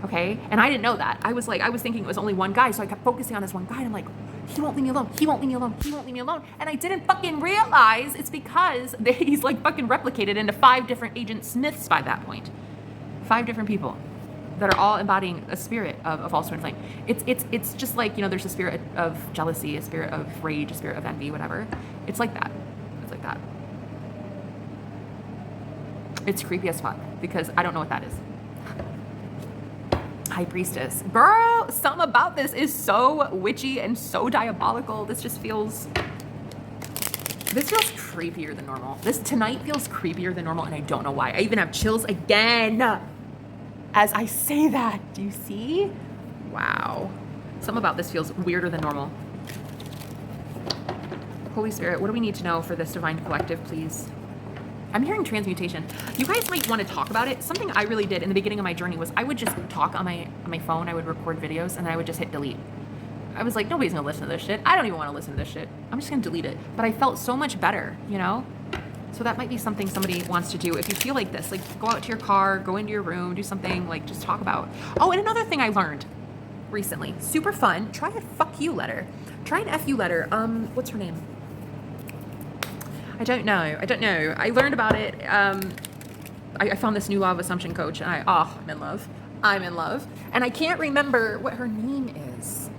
Okay? And I didn't know that. I was thinking it was only one guy, so I kept focusing on this one guy, and I'm like, he won't leave me alone, he won't leave me alone, he won't leave me alone. And I didn't fucking realize it's because he's like fucking replicated into 5 different Agent Smiths by that point. 5 different people that are all embodying a spirit of a false twin flame. It's just like, you know, there's a spirit of jealousy, a spirit of rage, a spirit of envy, whatever. It's like that. It's like that. It's creepy as fuck because I don't know what that is. High Priestess. Bro, something about this is so witchy and so diabolical. This feels creepier than normal. This tonight feels creepier than normal, and I don't know why. I even have chills again as I say that. Do you see? Wow. Something about this feels weirder than normal. Holy Spirit, what do we need to know for this divine collective, please? I'm hearing transmutation. You guys might want to talk about it. Something I really did in the beginning of my journey was I would just talk on my phone. I would record videos and I would just hit delete. I was like, nobody's gonna listen to this shit. I don't even want to listen to this shit. I'm just gonna delete it. But I felt so much better, you know? So that might be something somebody wants to do. If you feel like this, like go out to your car, go into your room, do something, like just talk about. Oh, and another thing I learned recently, super fun, try a fuck you letter. Try an FU letter. What's her name? I don't know. I learned about it. I found this new law of assumption coach, and I'm in love. And I can't remember what her name is.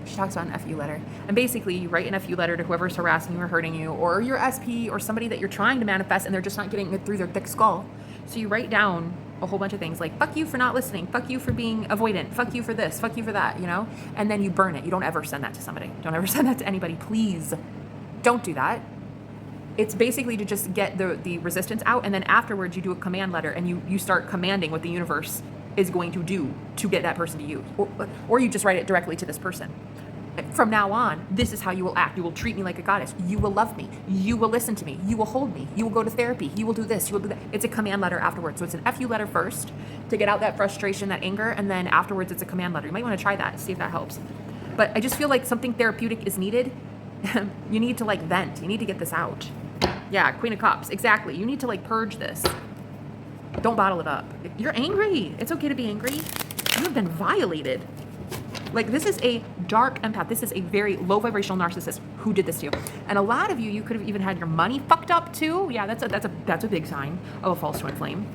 She talks about an FU letter. And basically, you write an FU letter to whoever's harassing you or hurting you, or your SP, or somebody that you're trying to manifest, and they're just not getting it through their thick skull. So you write down a whole bunch of things like, fuck you for not listening, fuck you for being avoidant, fuck you for this, fuck you for that, you know? And then you burn it. You don't ever send that to somebody. Don't ever send that to anybody, please. Don't do that. It's basically to just get the resistance out, and then afterwards you do a command letter and you start commanding what the universe is going to do to get that person to you. Or you just write it directly to this person. From now on, this is how you will act. You will treat me like a goddess. You will love me. You will listen to me. You will hold me. You will go to therapy. You will do this. You will do that. It's a command letter afterwards. So it's an FU letter first to get out that frustration, that anger, and then afterwards it's a command letter. You might want to try that, see if that helps. But I just feel like something therapeutic is needed. You need to like vent. You need to get this out. Yeah, Queen of Cups. Exactly. You need to like purge this. Don't bottle it up. You're angry. It's okay to be angry. You have been violated. Like, this is a dark empath. This is a very low vibrational narcissist who did this to you. And a lot of you could have even had your money fucked up too. Yeah, that's a big sign of a false twin flame.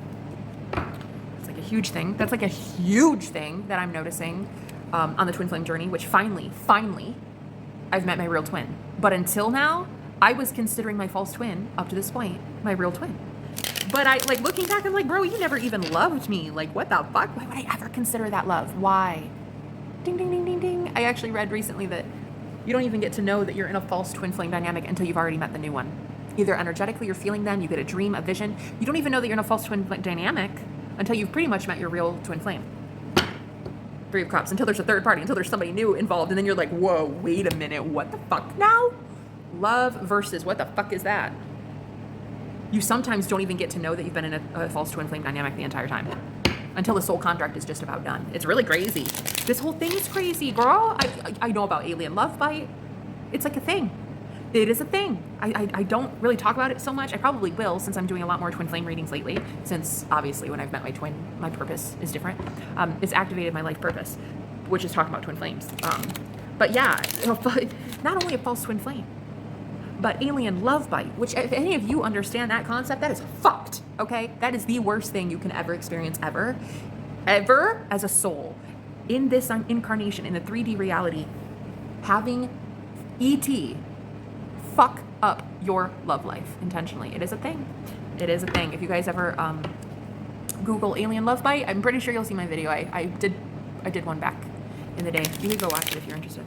It's like a huge thing. That's like a huge thing that I'm noticing on the twin flame journey, which finally, I've met my real twin. But until now, I was considering my false twin, up to this point, my real twin. But I, like, looking back, I'm like, bro, you never even loved me. Like, what the fuck? Why would I ever consider that love? Why? Ding, ding, ding, ding, ding. I actually read recently that you don't even get to know that you're in a false twin flame dynamic until you've already met the new one. Either energetically you're feeling them, you get a dream, a vision. You don't even know that you're in a false twin flame dynamic until you've pretty much met your real twin flame. Three of Cups, until there's a third party, until there's somebody new involved, and then you're like, whoa, wait a minute, what the fuck now? Love versus what the fuck is that? You sometimes don't even get to know that you've been in a false twin flame dynamic the entire time until the soul contract is just about done. It's really crazy. This whole thing is crazy, girl. I know about alien love bite. It's like a thing. It is a thing. I don't really talk about it so much. I probably will, since I'm doing a lot more twin flame readings lately, since obviously when I've met my twin, my purpose is different. It's activated my life purpose, which is talking about twin flames. But yeah, not only a false twin flame, but alien love bite, which if any of you understand that concept, that is fucked, okay? That is the worst thing you can ever experience ever as a soul. In this incarnation, in the 3D reality, having ET fuck up your love life intentionally. It is a thing. It is a thing. If you guys ever Google alien love bite, I'm pretty sure you'll see my video. I did one back in the day. You can go watch it if you're interested.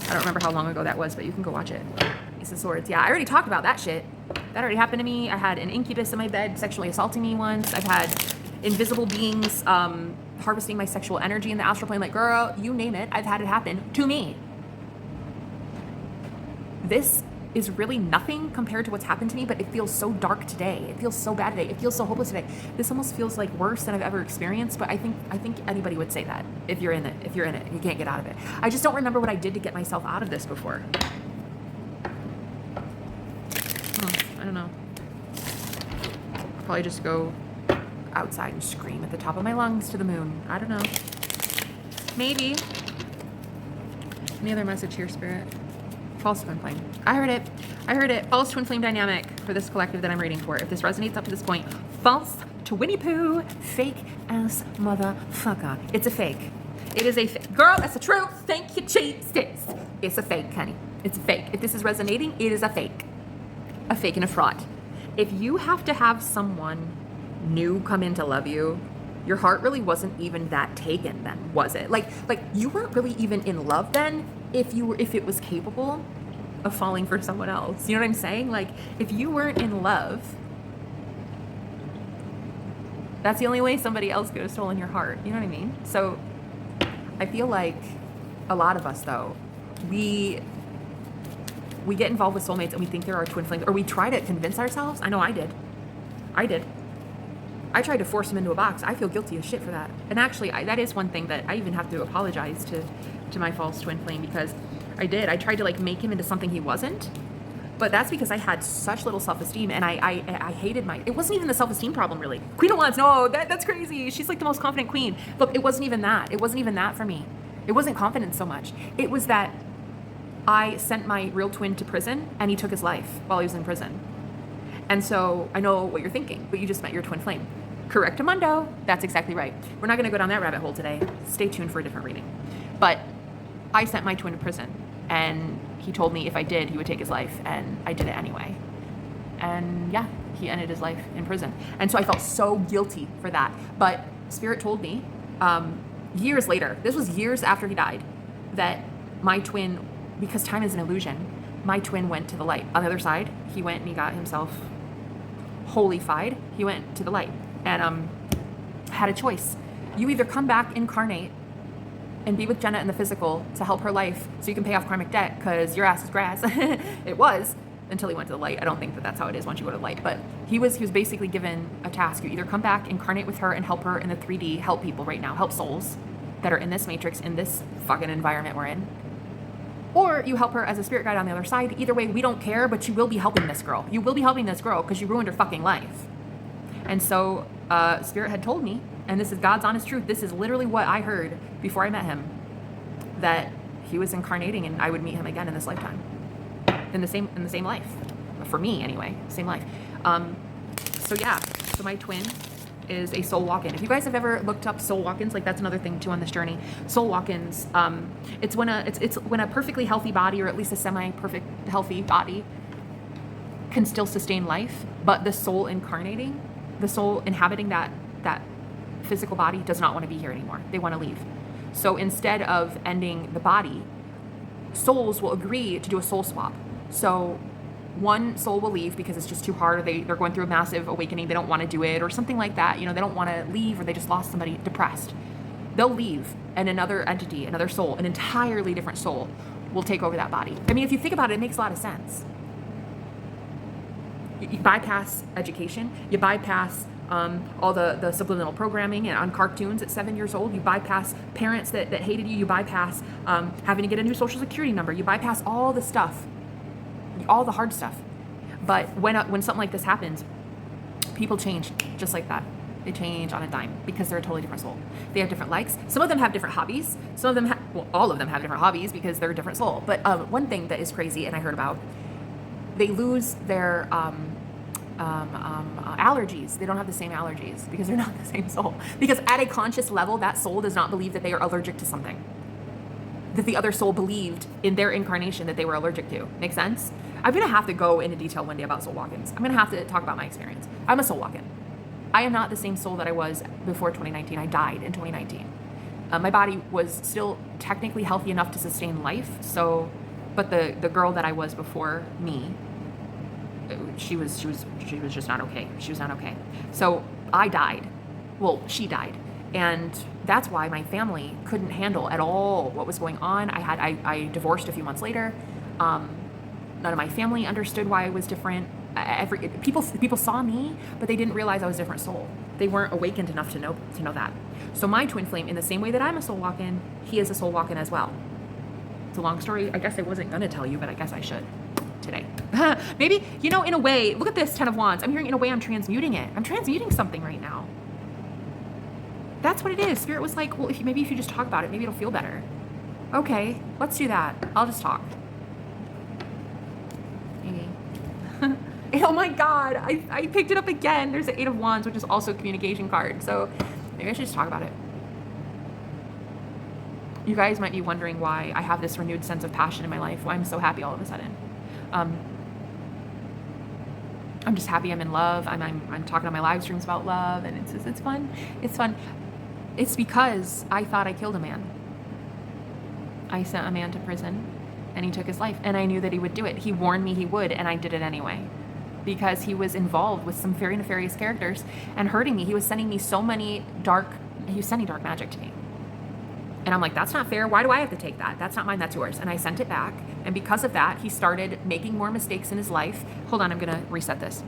I don't remember how long ago that was, but you can go watch it. Ace of Swords. Yeah, I already talked about that shit. That already happened to me. I had an incubus in my bed sexually assaulting me once. I've had invisible beings harvesting my sexual energy in the astral plane. Like, girl, you name it. I've had it happen to me. This is really nothing compared to what's happened to me, but it feels so dark today. It feels so bad today. It feels so hopeless today. This almost feels like worse than I've ever experienced, but I think anybody would say that if you're in it. If you're in it, you can't get out of it. I just don't remember what I did to get myself out of this before. I don't know. I'll probably just go outside and scream at the top of my lungs to the moon. I don't know. Maybe. Any other message here, Spirit? False twin flame. I heard it. I heard it. False twin flame dynamic for this collective that I'm reading for. If this resonates up to this point, false to Winnie Pooh, fake ass motherfucker. It's a fake. It is a fake. Girl, that's the truth. Thank you, cheap sticks. It's a fake, honey. It's a fake. If this is resonating, it is a fake. A fake and a fraud. If you have to have someone new come in to love you, your heart really wasn't even that taken then, was it? Like you weren't really even in love then if it was capable of falling for someone else. You know what I'm saying? Like, if you weren't in love, that's the only way somebody else could have stolen your heart. You know what I mean? So I feel like a lot of us, though, we get involved with soulmates and we think there are twin flames, or we try to convince ourselves. I know I did. I tried to force him into a box. I feel guilty as shit for that. And actually, that is one thing that I even have to apologize to my false twin flame, because I did. I tried to like make him into something he wasn't. But that's because I had such little self-esteem, and I hated it wasn't even the self-esteem problem, really. Queen of Wands, no, that's crazy. She's like the most confident queen. Look, it wasn't even that. It wasn't even that for me. It wasn't confidence so much. It was that I sent my real twin to prison, and he took his life while he was in prison. And so I know what you're thinking, but you just met your twin flame. Correctamundo. That's exactly right. We're not going to go down that rabbit hole today. Stay tuned for a different reading. But I sent my twin to prison, and he told me if I did, he would take his life, and I did it anyway. And yeah, he ended his life in prison. And so I felt so guilty for that. But Spirit told me years later, this was years after he died, that my twin, because time is an illusion, my twin went to the light. On the other side, he went and he got himself holified. He went to the light and had a choice. You either come back, incarnate, and be with Jenna in the physical to help her life so you can pay off karmic debt, because your ass is grass. It was, until he went to the light. I don't think that that's how it is once you go to the light. But he was basically given a task. You either come back, incarnate with her, and help her in the 3D, help people right now, help souls that are in this matrix, in this fucking environment we're in. Or you help her as a spirit guide on the other side. Either way, we don't care, but you will be helping this girl. You will be helping this girl because you ruined her fucking life. And so Spirit had told me, and this is God's honest truth, this is literally what I heard before I met him, that he was incarnating and I would meet him again in this lifetime. In the same life. For me, anyway. Same life. So yeah, so my twin is a soul walk-in. If you guys have ever looked up soul walk-ins, like that's another thing too on this journey. Soul walk-ins, it's when a perfectly healthy body, or at least a semi-perfect healthy body, can still sustain life, but the soul incarnating, the soul inhabiting that physical body does not want to be here anymore. They want to leave. So instead of ending the body, souls will agree to do a soul swap. So one soul will leave because it's just too hard, or they're going through a massive awakening, they don't want to do it, or something like that. They don't want to leave, or they just lost somebody, depressed. They'll leave, and another entity, another soul, an entirely different soul will take over that body. I mean, if you think about it, it makes a lot of sense. You bypass education, you bypass all the subliminal programming and on cartoons at 7 years old. You bypass parents that hated you. You bypass having to get a new social security number. You bypass all the stuff, all the hard stuff. But when something like this happens, people change just like that. They change on a dime because they're a totally different soul. They have different likes. Some of them have different hobbies. Some of them, all of them have different hobbies because they're a different soul. But one thing that is crazy, and I heard about, they lose their allergies. They don't have the same allergies because they're not the same soul. Because at a conscious level, that soul does not believe that they are allergic to something that the other soul believed in their incarnation that they were allergic to. Make sense? I'm going to have to go into detail one day about soul walk-ins. I'm going to have to talk about my experience. I'm a soul walk-in. I am not the same soul that I was before 2019. I died in 2019. My body was still technically healthy enough to sustain life. So, but the girl that I was before me, she was just not okay. She was not okay. So I died. Well, she died. And that's why my family couldn't handle at all what was going on. I divorced a few months later. None of my family understood why I was different. People saw me, but they didn't realize I was a different soul. They weren't awakened enough to know that. So my twin flame, in the same way that I'm a soul walk-in, he is a soul walk-in as well. It's a long story. I guess I wasn't gonna tell you, but I guess I should today. Maybe, in a way, look at this 10 of Wands. I'm hearing in a way I'm transmuting it. I'm transmuting something right now. That's what it is. Spirit was like, well, if you just talk about it, maybe it'll feel better. Okay, let's do that. I'll just talk. Maybe. Oh my God, I picked it up again. There's the 8 of Wands, which is also a communication card. So maybe I should just talk about it. You guys might be wondering why I have this renewed sense of passion in my life, why I'm so happy all of a sudden. I'm just happy I'm in love. I'm talking on my live streams about love, and it's fun. It's fun. It's because I thought I killed a man. I sent a man to prison, and he took his life, and I knew that he would do it. He warned me he would, and I did it anyway. Because he was involved with some very nefarious characters and hurting me. He was sending me he was sending dark magic to me. And I'm like, that's not fair. Why do I have to take that? That's not mine, that's yours. And I sent it back. And because of that, he started making more mistakes in his life. Hold on, I'm gonna reset this.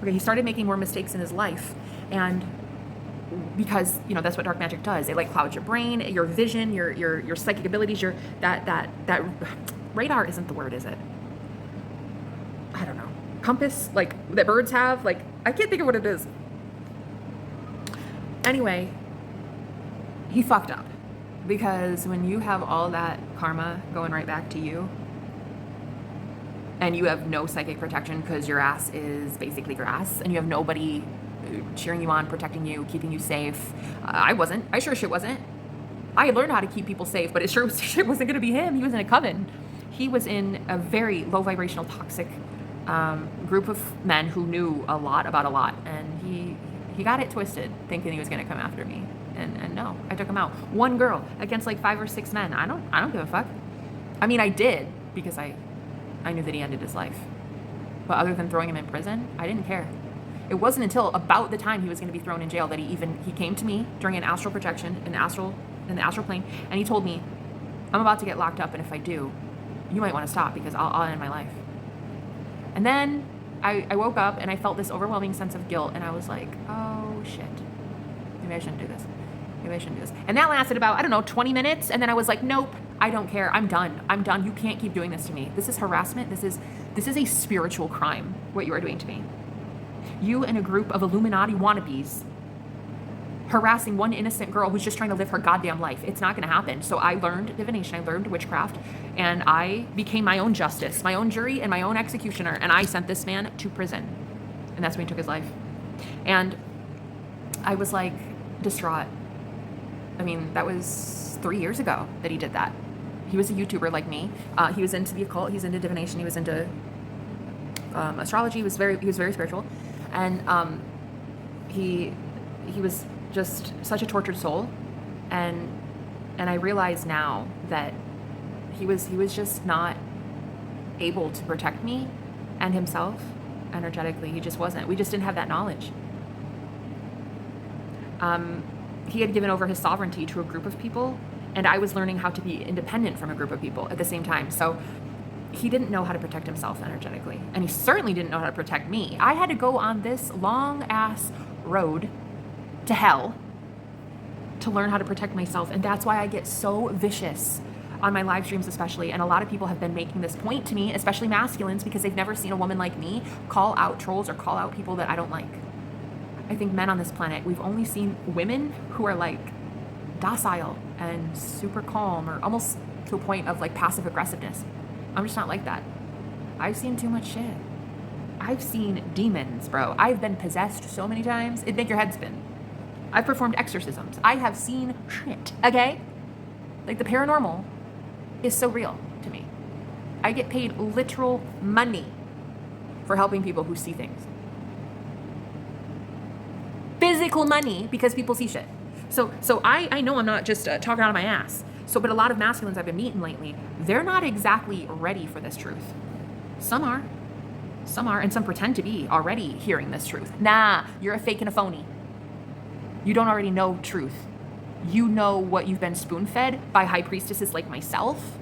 Okay, he started making more mistakes in his life. And because, that's what dark magic does. It clouds your brain, your vision, your psychic abilities, that radar isn't the word, is it? I don't know. Compass, that birds have, I can't think of what it is. Anyway, he fucked up. Because when you have all that karma going right back to you, and you have no psychic protection because your ass is basically grass, and you have nobody cheering you on, protecting you, keeping you safe. I sure shit wasn't. I had learned how to keep people safe, but it sure shit wasn't gonna be him. He was in a coven. He was in a very low vibrational, toxic group of men who knew a lot about a lot, and he got it twisted, thinking he was gonna come after me. And no, I took him out. One girl against 5 or 6 men. I don't give a fuck. I mean, I did because I knew that he ended his life. But other than throwing him in prison, I didn't care. It wasn't until about the time he was going to be thrown in jail that he came to me during an astral projection in the astral plane, and he told me, I'm about to get locked up, and if I do, you might want to stop because I'll end my life. And then I woke up and I felt this overwhelming sense of guilt, and I was like, oh shit, maybe I shouldn't do this. And that lasted about, 20 minutes. And then I was like, nope, I don't care. I'm done. You can't keep doing this to me. This is harassment. This is a spiritual crime, what you are doing to me. You and a group of Illuminati wannabes harassing one innocent girl who's just trying to live her goddamn life. It's not going to happen. So I learned divination. I learned witchcraft. And I became my own justice, my own jury, and my own executioner. And I sent this man to prison. And that's when he took his life. And I was distraught. I mean, that was 3 years ago that he did that. He was a YouTuber like me. He was into the occult. He's into divination. He was into astrology. He was very spiritual, and he was just such a tortured soul. And And I realize now that he was just not able to protect me and himself energetically. He just wasn't. We just didn't have that knowledge. He had given over his sovereignty to a group of people, and I was learning how to be independent from a group of people at the same time. So he didn't know how to protect himself energetically, and he certainly didn't know how to protect me. I had to go on this long ass road to hell to learn how to protect myself, and that's why I get so vicious on my live streams especially. And a lot of people have been making this point to me, especially masculines, because they've never seen a woman like me call out trolls or call out people that I don't like. I think men on this planet, we've only seen women who are like docile and super calm, or almost to a point of like passive aggressiveness. I'm just not like that. I've seen too much shit. I've seen demons, bro. I've been possessed so many times, it'd make your head spin. I've performed exorcisms. I have seen shit, okay? Like, the paranormal is so real to me. I get paid literal money for helping people who see things. Physical money, because people see shit. So I know I'm not just talking out of my ass. But a lot of masculines I've been meeting lately, they're not exactly ready for this truth. Some are, and some pretend to be already hearing this truth. Nah, you're a fake and a phony. You don't already know truth. You know what you've been spoon-fed by high priestesses like myself,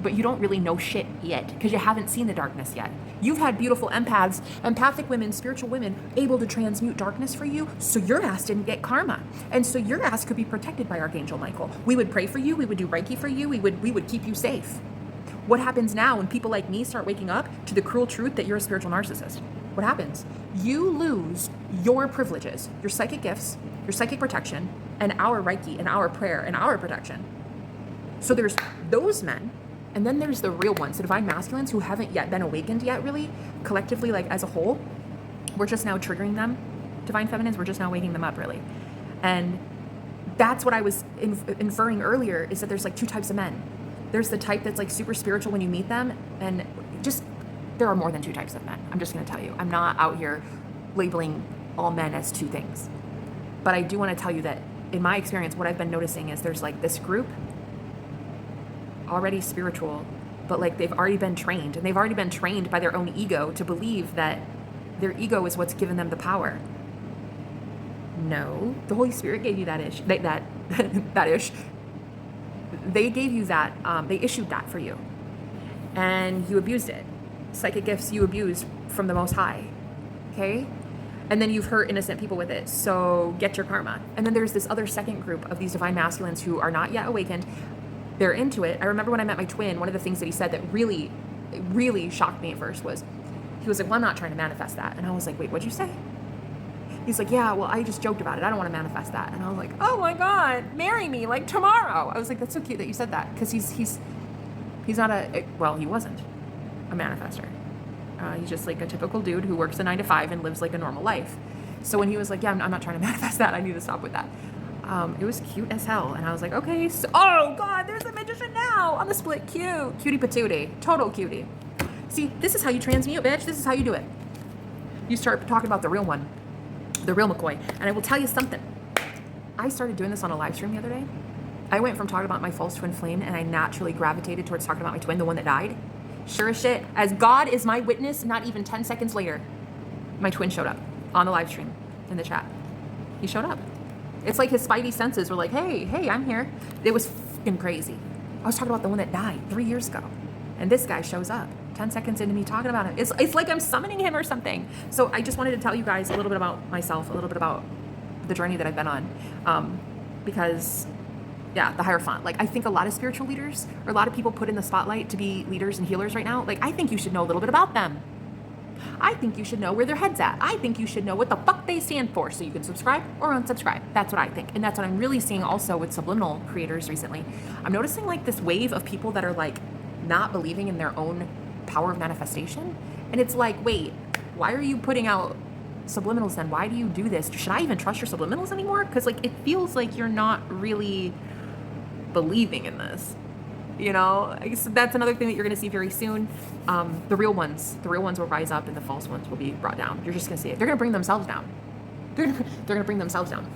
but you don't really know shit yet because you haven't seen the darkness yet. You've had beautiful empaths, empathic women, spiritual women able to transmute darkness for you, so your ass didn't get karma. And so your ass could be protected by Archangel Michael. We would pray for you, we would do reiki for you, we would keep you safe. What happens now when people like me start waking up to the cruel truth that you're a spiritual narcissist? What happens? You lose your privileges, your psychic gifts, your psychic protection, and our reiki and our prayer and our protection. So there's those men, and then there's the real ones, the divine masculines who haven't yet been awakened yet, really, collectively, like as a whole. We're just now triggering them. Divine feminines, we're just now waking them up, really. And that's what I was inferring earlier, is that there's like two types of men. There's the type that's like super spiritual when you meet them, and just, there are more than two types of men. I'm just gonna tell you. I'm not out here labeling all men as two things. But I do wanna tell you that in my experience, what I've been noticing is there's like this group, already spiritual, but like they've already been trained, and they've already been trained by their own ego to believe that their ego is what's given them the power. No, the Holy Spirit gave you that ish. They gave you that, they issued that for you, and you abused it. Psychic gifts you abused from the Most High, okay? And then you've hurt innocent people with it, so get your karma. And then there's this other second group of these divine masculines who are not yet awakened. They're into it. I remember when I met my twin, one of the things that he said that really, really shocked me at first was, he was like, well, I'm not trying to manifest that. And I was like, wait, what'd you say? He's like, yeah, well, I just joked about it. I don't want to manifest that. And I was like, oh my God, marry me like tomorrow. I was like, that's so cute that you said that. Because he's not he wasn't a manifester. He's just like a typical dude who works a 9 to 5 and lives like a normal life. So when he was like, yeah, I'm not trying to manifest that, I need to stop with that. It was cute as hell. And I was like, okay, so, oh God, there's a magician now on the split. Cute. Cutie patootie. Total cutie. See, this is how you transmute, bitch. This is how you do it. You start talking about the real one, the real McCoy. And I will tell you something. I started doing this on a live stream the other day. I went from talking about my false twin flame, and I naturally gravitated towards talking about my twin, the one that died. Sure as shit, as God is my witness, not even 10 seconds later, my twin showed up on the live stream in the chat. He showed up. It's like his spidey senses were like, hey, I'm here. It was fucking crazy. I was talking about the one that died 3 years ago, and this guy shows up 10 seconds into me talking about him. It's like I'm summoning him or something. So I just wanted to tell you guys a little bit about myself, a little bit about the journey that I've been on, because yeah, the Hierophant. Like, I think a lot of spiritual leaders, or a lot of people put in the spotlight to be leaders and healers right now. Like, I think you should know a little bit about them. I think you should know where their head's at. I think you should know what the fuck they stand for, so you can subscribe or unsubscribe. That's what I think. And that's what I'm really seeing also with subliminal creators recently. I'm noticing like this wave of people that are like not believing in their own power of manifestation. And it's like, wait, why are you putting out subliminals then? Why do you do this? Should I even trust your subliminals anymore? Because like, it feels like you're not really believing in this, you know. I guess that's another thing that you're going to see very soon. The real ones will rise up, and the false ones will be brought down. You're just going to see it. They're going to bring themselves down. They're going to bring themselves down.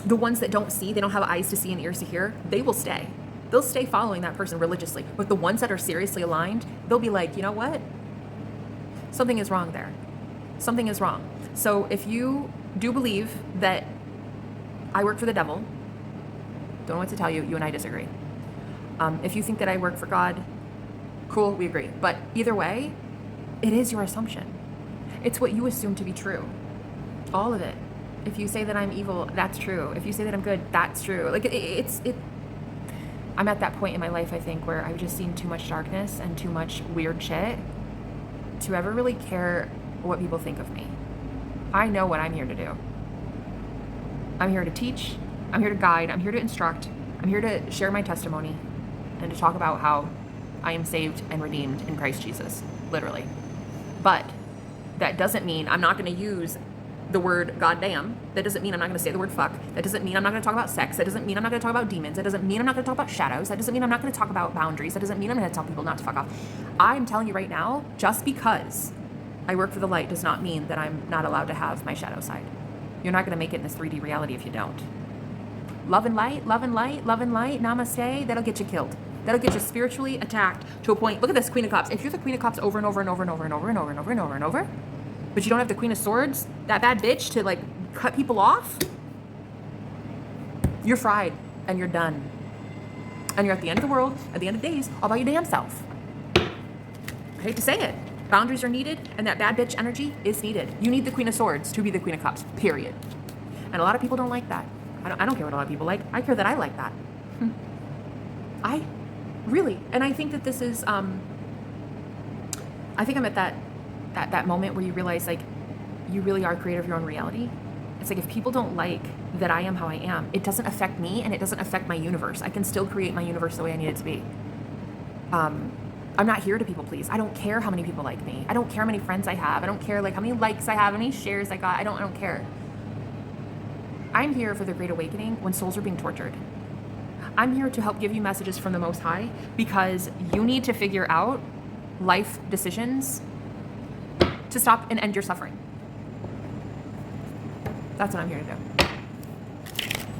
The ones that don't see, they don't have eyes to see and ears to hear, they will stay. They'll stay following that person religiously. But the ones that are seriously aligned, they'll be like, you know what? Something is wrong there. Something is wrong. So if you do believe that I work for the devil, don't know what to tell you, you and I disagree. If you think that I work for God, cool, we agree. But either way, it is your assumption. It's what you assume to be true. All of it. If you say that I'm evil, that's true. If you say that I'm good, that's true. Like I'm at that point in my life, I think, where I've just seen too much darkness and too much weird shit to ever really care what people think of me. I know what I'm here to do. I'm here to teach. I'm here to guide. I'm here to instruct. I'm here to share my testimony and to talk about how I am saved and redeemed in Christ Jesus, literally. But that doesn't mean I'm not going to use the word goddamn. That doesn't mean I'm not going to say the word fuck. That doesn't mean I'm not going to talk about sex. That doesn't mean I'm not going to talk about demons. That doesn't mean I'm not going to talk about shadows. That doesn't mean I'm not going to talk about boundaries. That doesn't mean I'm going to tell people not to fuck off. I'm telling you right now, just because I work for the light does not mean that I'm not allowed to have my shadow side. You're not going to make it in this 3D reality if you don't. Love and light, love and light, love and light, namaste, that'll get you killed. That'll get you spiritually attacked to a point. Look at this, Queen of Cups. If you're the Queen of Cups over and over and over and over and over and over and over and over and over, but you don't have the Queen of Swords, that bad bitch to like cut people off, you're fried and you're done. And you're at the end of the world, at the end of days, all by your damn self. I hate to say it. Boundaries are needed, and that bad bitch energy is needed. You need the Queen of Swords to be the Queen of Cups, period. And a lot of people don't like that. I don't care what a lot of people like. I care that I like that. I really, and I think that this is, I think I'm at that moment where you realize, like, you really are creator of your own reality. It's like, if people don't like that I am how I am, it doesn't affect me and it doesn't affect my universe. I can still create my universe the way I need it to be. I'm not here to people please. I don't care how many people like me. I don't care how many friends I have. I don't care like how many likes I have, how many shares I got. I don't care. I'm here for the Great Awakening when souls are being tortured. I'm here to help give you messages from the Most High because you need to figure out life decisions to stop and end your suffering. That's what I'm here to do.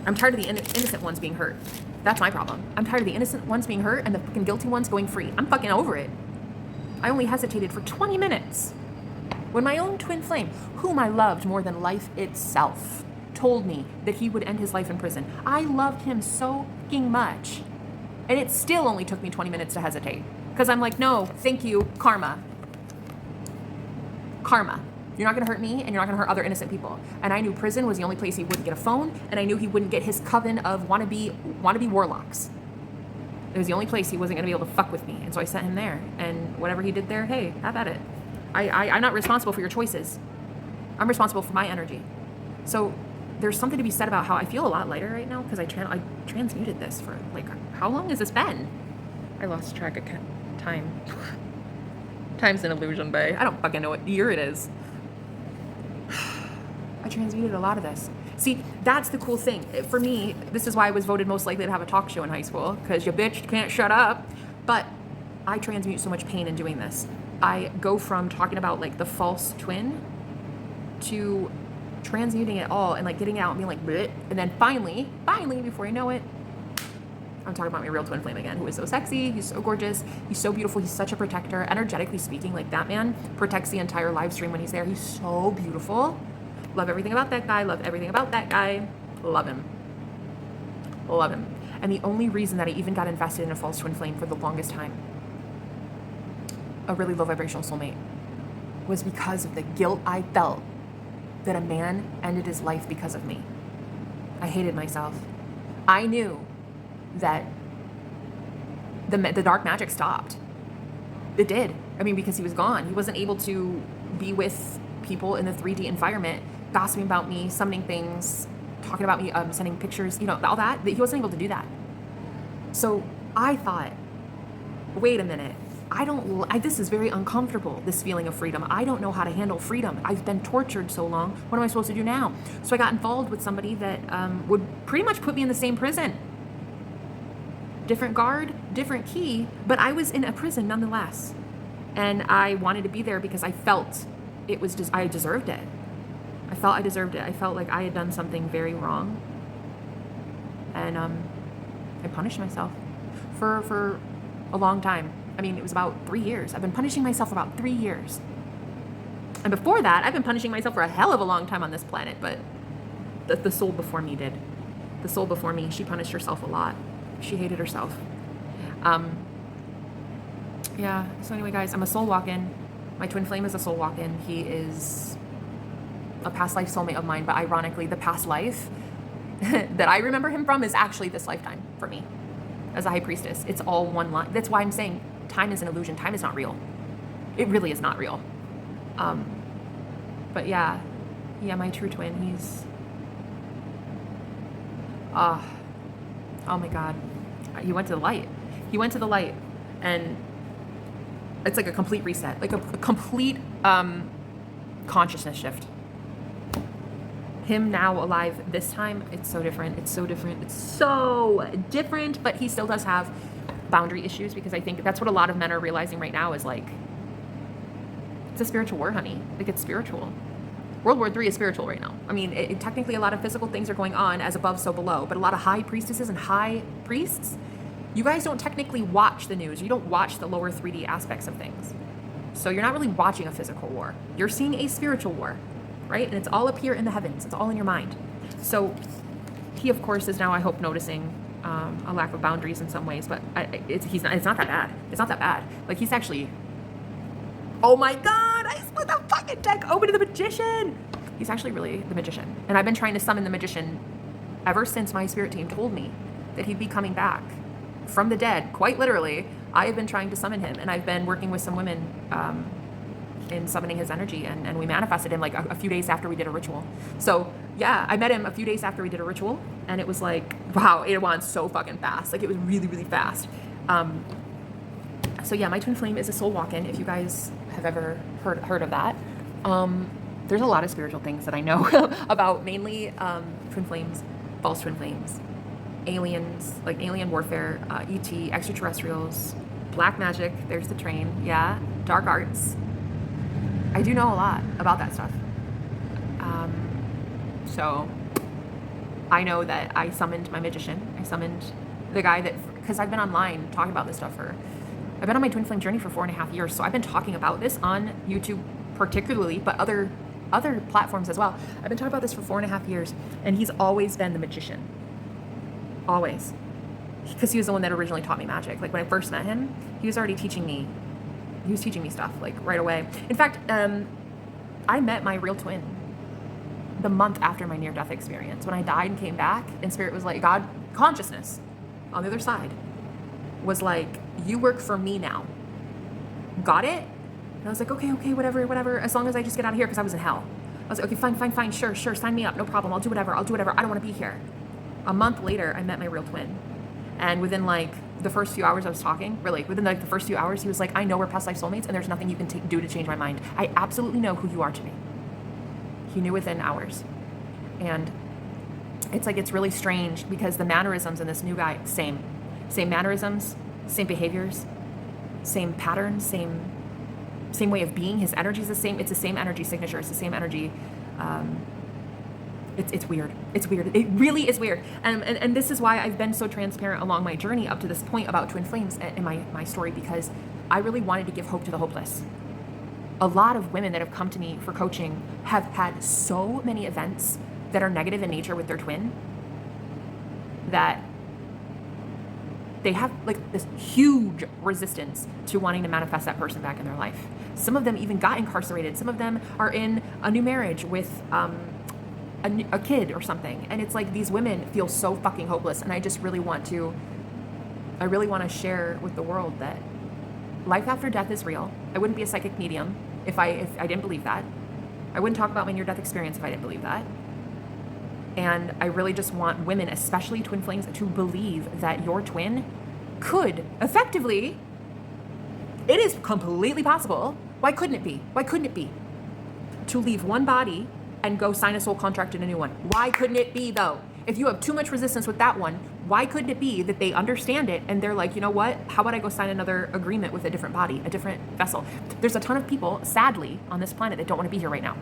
I'm tired of the innocent ones being hurt. That's my problem. I'm tired of the innocent ones being hurt and the fucking guilty ones going free. I'm fucking over it. I only hesitated for 20 minutes when my own twin flame, whom I loved more than life itself, told me that he would end his life in prison. I loved him so fucking much. And it still only took me 20 minutes to hesitate. Because I'm like, no, thank you, karma. Karma. You're not going to hurt me, and you're not going to hurt other innocent people. And I knew prison was the only place he wouldn't get a phone, and I knew he wouldn't get his coven of wannabe warlocks. It was the only place he wasn't going to be able to fuck with me. And so I sent him there. And whatever he did there, hey, have at it. I'm not responsible for your choices. I'm responsible for my energy. So there's something to be said about how I feel a lot lighter right now because I transmuted this for, like, how long has this been? I lost track of time. Time's an illusion, bae. I don't fucking know what year it is. I transmuted a lot of this. See, that's the cool thing. For me, this is why I was voted most likely to have a talk show in high school, because your bitch can't shut up. But I transmute so much pain in doing this. I go from talking about, like, the false twin to transmuting it all and, like, getting out and being like, bleh. And then finally, before you know it, I'm talking about my real twin flame again, who is so sexy, he's so gorgeous, he's so beautiful, he's such a protector. Energetically speaking, like, that man protects the entire live stream when he's there. He's so beautiful. Love everything about that guy, love everything about that guy. Love him. Love him. And the only reason that I even got invested in a false twin flame for the longest time, a really low vibrational soulmate, was because of the guilt I felt that a man ended his life because of me. I hated myself. I knew that the dark magic stopped. It did. I mean, because he was gone. He wasn't able to be with people in the 3D environment, gossiping about me, summoning things, talking about me, sending pictures, you know, all that. He wasn't able to do that. So I thought, wait a minute. This is very uncomfortable, this feeling of freedom. I don't know how to handle freedom. I've been tortured so long. What am I supposed to do now? So I got involved with somebody that would pretty much put me in the same prison. Different guard, different key, but I was in a prison nonetheless. And I wanted to be there because I felt it was just, I deserved it. I felt I deserved it. I felt like I had done something very wrong. And I punished myself for a long time. I mean, it was about 3 years. I've been punishing myself for about 3 years. And before that, I've been punishing myself for a hell of a long time on this planet, but the soul before me did. The soul before me, she punished herself a lot. She hated herself. Yeah, so anyway, guys, I'm a soul walk-in. My twin flame is a soul walk-in. He is a past life soulmate of mine, but ironically, the past life that I remember him from is actually this lifetime for me as a high priestess. It's all one line. That's why I'm saying time is an illusion. Time is not real. It really is not real. But yeah, my true twin, he's, oh my God. He went to the light. He went to the light, and it's like a complete reset, like a complete consciousness shift. Him now alive this time, it's so different. It's so different. It's so different, but he still does have boundary issues, because I think that's what a lot of men are realizing right now is like, it's a spiritual war, honey. Like, it's spiritual. World War III is spiritual right now. I mean, technically a lot of physical things are going on as above, so below, but a lot of high priestesses and high priests, you guys don't technically watch the news. You don't watch the lower 3D aspects of things. So you're not really watching a physical war. You're seeing a spiritual war, right? And it's all up here in the heavens. It's all in your mind. So he, of course, is now, I hope, noticing a lack of boundaries in some ways, but it's not that bad. It's not that bad. Like, he's actually, oh my God, I split the fucking deck open to the magician. He's actually really the magician. And I've been trying to summon the magician ever since my spirit team told me that he'd be coming back from the dead, quite literally. I have been trying to summon him, and I've been working with some women in summoning his energy, and we manifested him like a few days after we did a ritual. So yeah, I met him a few days after we did a ritual, and it was like, wow, it went so fucking fast. Like, it was really, really fast. So yeah, my twin flame is a soul walk-in, if you guys have ever heard of that. There's a lot of spiritual things that I know about, mainly twin flames, false twin flames, aliens, like alien warfare, ET, extraterrestrials, black magic, there's the train, yeah, dark arts. I do know a lot about that stuff. So I know that I summoned my magician. I summoned the guy that, because I've been online talking about this stuff I've been on my twin flame journey for 4.5 years. So I've been talking about this on YouTube particularly, but other platforms as well. I've been talking about this for 4.5 years, and he's always been the magician. Always. Because he was the one that originally taught me magic. Like, when I first met him, he was already teaching me. He was teaching me stuff, like, right away. In fact, I met my real twin the month after my near-death experience. When I died and came back, and spirit was like, God, consciousness on the other side was like, you work for me now. Got it? And I was like, okay, whatever, as long as I just get out of here, because I was in hell. I was like, okay, fine, sure, sign me up, no problem, I'll do whatever, I don't want to be here. A month later, I met my real twin. And within like the first few hours I was talking, really, within like the first few hours, he was like, I know we're past life soulmates, and there's nothing you can do to change my mind. I absolutely know who you are to me. He knew within hours. And it's like, it's really strange, because the mannerisms in this new guy, same mannerisms, same behaviors, same patterns, same way of being. His energy is the same. It's the same energy signature. It's the same energy. It's weird. It's weird. It really is weird. And this is why I've been so transparent along my journey up to this point about twin flames in my story, because I really wanted to give hope to the hopeless. A lot of women that have come to me for coaching have had so many events that are negative in nature with their twin, that they have like this huge resistance to wanting to manifest that person back in their life. Some of them even got incarcerated. Some of them are in a new marriage with a kid or something. And it's like, these women feel so fucking hopeless. And I just really want to share with the world that life after death is real. I wouldn't be a psychic medium if I didn't believe that. I wouldn't talk about my near-death experience if I didn't believe that. And I really just want women, especially twin flames, to believe that your twin could effectively, it is completely possible. Why couldn't it be? Why couldn't it be? To leave one body and go sign a soul contract in a new one. Why couldn't it be, though? If you have too much resistance with that one, why couldn't it be that they understand it and they're like, you know what? How about I go sign another agreement with a different body, a different vessel? There's a ton of people, sadly, on this planet that don't want to be here right now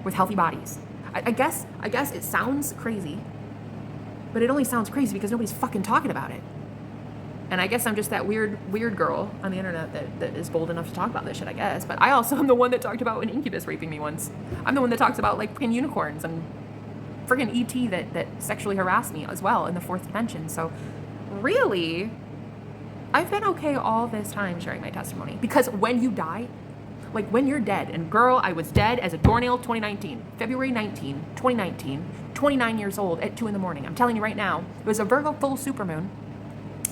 with healthy bodies. I guess it sounds crazy, But it only sounds crazy because nobody's fucking talking about it. And I guess I'm just that weird girl on the internet that is bold enough to talk about this shit, I guess. But I also am the one that talked about an incubus raping me once. I'm the one that talks about like freaking unicorns and freaking ET that sexually harassed me as well in the 4th dimension. So really, I've been okay all this time sharing my testimony. Because when you die, like when you're dead, and girl, I was dead as a doornail 2019, February 19, 2019, 29 years old at 2 a.m. I'm telling you right now, it was a Virgo full supermoon.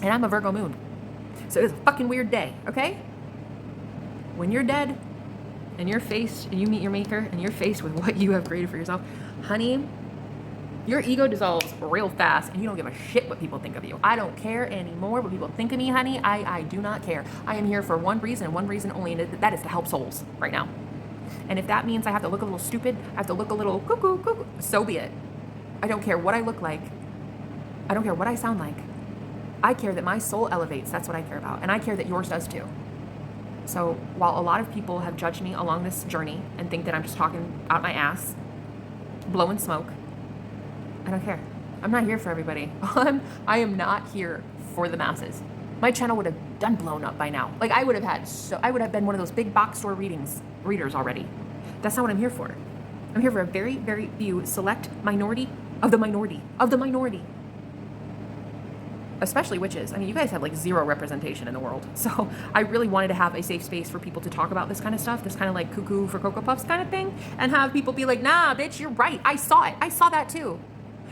And I'm a Virgo moon. So it was a fucking weird day, okay? When you're dead and you're faced, and you meet your maker and you're faced with what you have created for yourself, honey, your ego dissolves real fast and you don't give a shit what people think of you. I don't care anymore what people think of me, honey. I do not care. I am here for one reason only, and that is to help souls right now. And if that means I have to look a little stupid, I have to look a little cuckoo, so be it. I don't care what I look like. I don't care what I sound like. I care that my soul elevates. That's what I care about. And I care that yours does too. So while a lot of people have judged me along this journey and think that I'm just talking out my ass, blowing smoke, I don't care. I'm not here for everybody. I am not here for the masses. My channel would have done blown up by now. Like I would have been one of those big box store readers already. That's not what I'm here for. I'm here for a very, very few select minority of the minority of the minority. Especially witches. I mean, you guys have like zero representation in the world. So I really wanted to have a safe space for people to talk about this kind of stuff, this kind of like cuckoo for Cocoa Puffs kind of thing, and have people be like, nah, bitch, you're right. I saw it. I saw that too.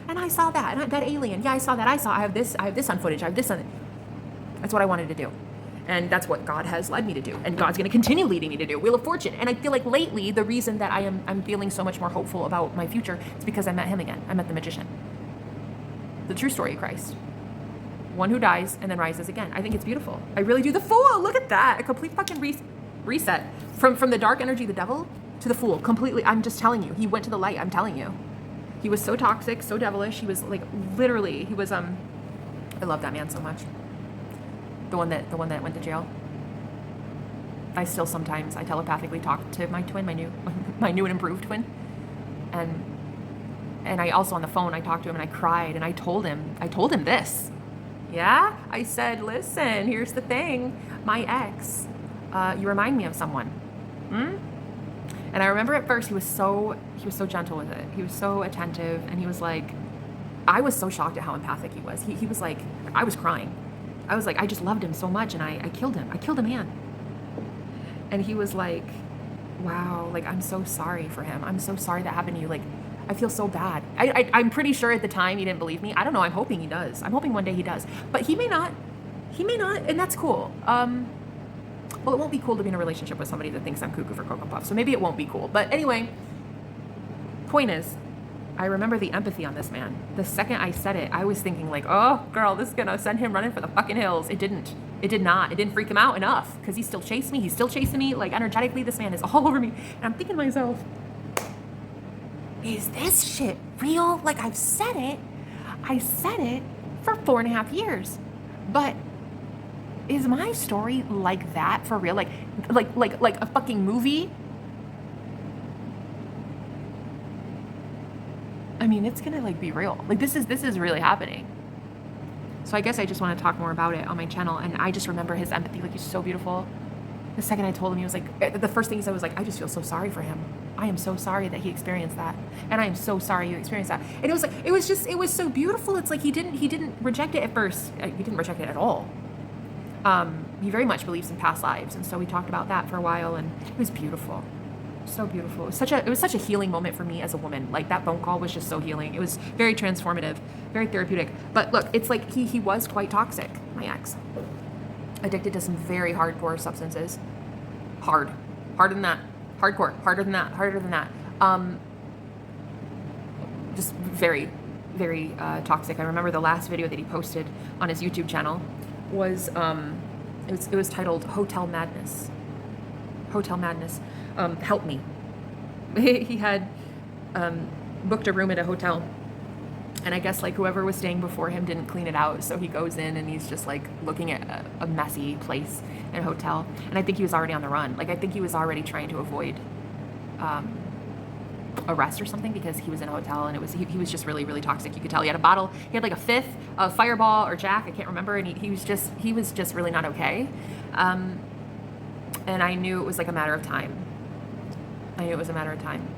And I saw that. And that alien. Yeah, I saw that. I have this on footage. I have this on it. That's what I wanted to do. And that's what God has led me to do. And God's going to continue leading me to do. Wheel of Fortune. And I feel like lately, the reason that I'm feeling so much more hopeful about my future is because I met him again. I met the magician. The true story of Christ. One who dies and then rises again. I think it's beautiful. I really do. The Fool, look at that. A complete fucking reset. From the dark energy, the devil, to the Fool. Completely, I'm just telling you. He went to the light, I'm telling you. He was so toxic, so devilish. He was like, literally, he was, I love that man so much. The one that went to jail. I still sometimes, I telepathically talk to my twin, my new and improved twin. And I also on the phone, I talked to him and I cried and I told him this. Yeah, I said, listen, here's the thing. My ex, you remind me of someone. And I remember at first he was so gentle with it. He was so attentive, and he was like, I was so shocked at how empathic he was. He was like, I was crying. I was like, I just loved him so much, and I killed him. I killed a man. And he was like, wow, like, I'm so sorry for him. I'm so sorry that happened to you. Like, I feel so bad. I'm pretty sure at the time he didn't believe me. I don't know. I'm hoping he does. I'm hoping one day he does. But he may not. He may not, and that's cool. Well, it won't be cool to be in a relationship with somebody that thinks I'm cuckoo for Cocoa Puffs. So maybe it won't be cool. But anyway, point is, I remember the empathy on this man. The second I said it, I was thinking like, oh, girl, this is going to send him running for the fucking hills. It didn't. It did not. It didn't freak him out enough because he still chased me. He's still chasing me. Like, energetically, this man is all over me. And I'm thinking to myself, is this shit real? Like, I've said it. I said it for 4.5 years. But is my story like that for real? Like a fucking movie? I mean, it's gonna like be real. Like this is really happening. So I guess I just want to talk more about it on my channel. And I just remember his empathy. Like, he's so beautiful. The second I told him, he was like, the first thing he said was like, I just feel so sorry for him. I am so sorry that he experienced that. And I am so sorry you experienced that. And it was like, it was so beautiful. It's like, he didn't reject it at first. He didn't reject it at all. He very much believes in past lives. And so we talked about that for a while, and it was beautiful. So beautiful. It was such a healing moment for me as a woman. Like, that phone call was just so healing. It was very transformative, very therapeutic. But look, it's like he was quite toxic, my ex. Addicted to some very hardcore substances. Harder than that. Hardcore, harder than that. Just very, very toxic. I remember the last video that he posted on his YouTube channel was, it was titled Hotel Madness. Hotel Madness. Help me. He had booked a room at a hotel, and I guess like whoever was staying before him didn't clean it out, so he goes in and he's just like looking at a messy place in a hotel. And I think he was already on the run. Like, I think he was already trying to avoid arrest or something because he was in a hotel and he was just really, really toxic. You could tell he had a bottle. He had like a fifth of Fireball or Jack, I can't remember, and he was just really not okay. And I knew it was like a matter of time. I knew it was a matter of time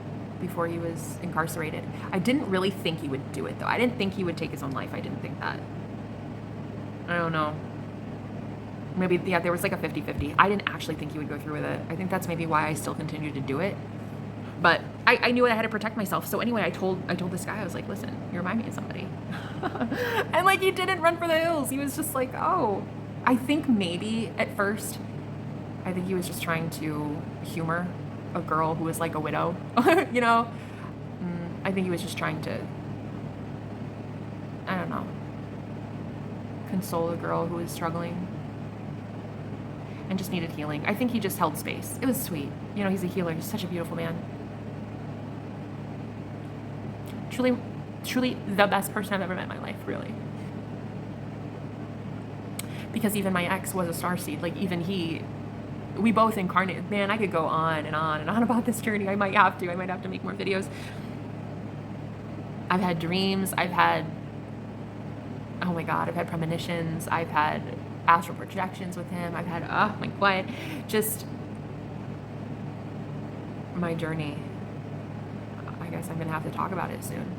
before he was incarcerated. I didn't really think he would do it though. I didn't think he would take his own life. I didn't think that. I don't know. Maybe, yeah, there was like a 50-50. I didn't actually think he would go through with it. I think that's maybe why I still continued to do it. But I knew I had to protect myself. So anyway, I told this guy, I was like, listen, you remind me of somebody. And like, he didn't run for the hills. He was just like, oh, I think maybe at first, I think he was just trying to humor a girl who was like a widow, you know? I think he was just trying to, I don't know, console a girl who was struggling and just needed healing. I think he just held space. It was sweet. You know, he's a healer. He's such a beautiful man. Truly, truly the best person I've ever met in my life, really. Because even my ex was a starseed. Like, even he, we both incarnated. Man, I could go on and on and on about this journey. I might have to make more videos. I've had dreams. I've had, oh my God, I've had premonitions. I've had astral projections with him. I've had, oh my God, just my journey. I guess I'm going to have to talk about it soon.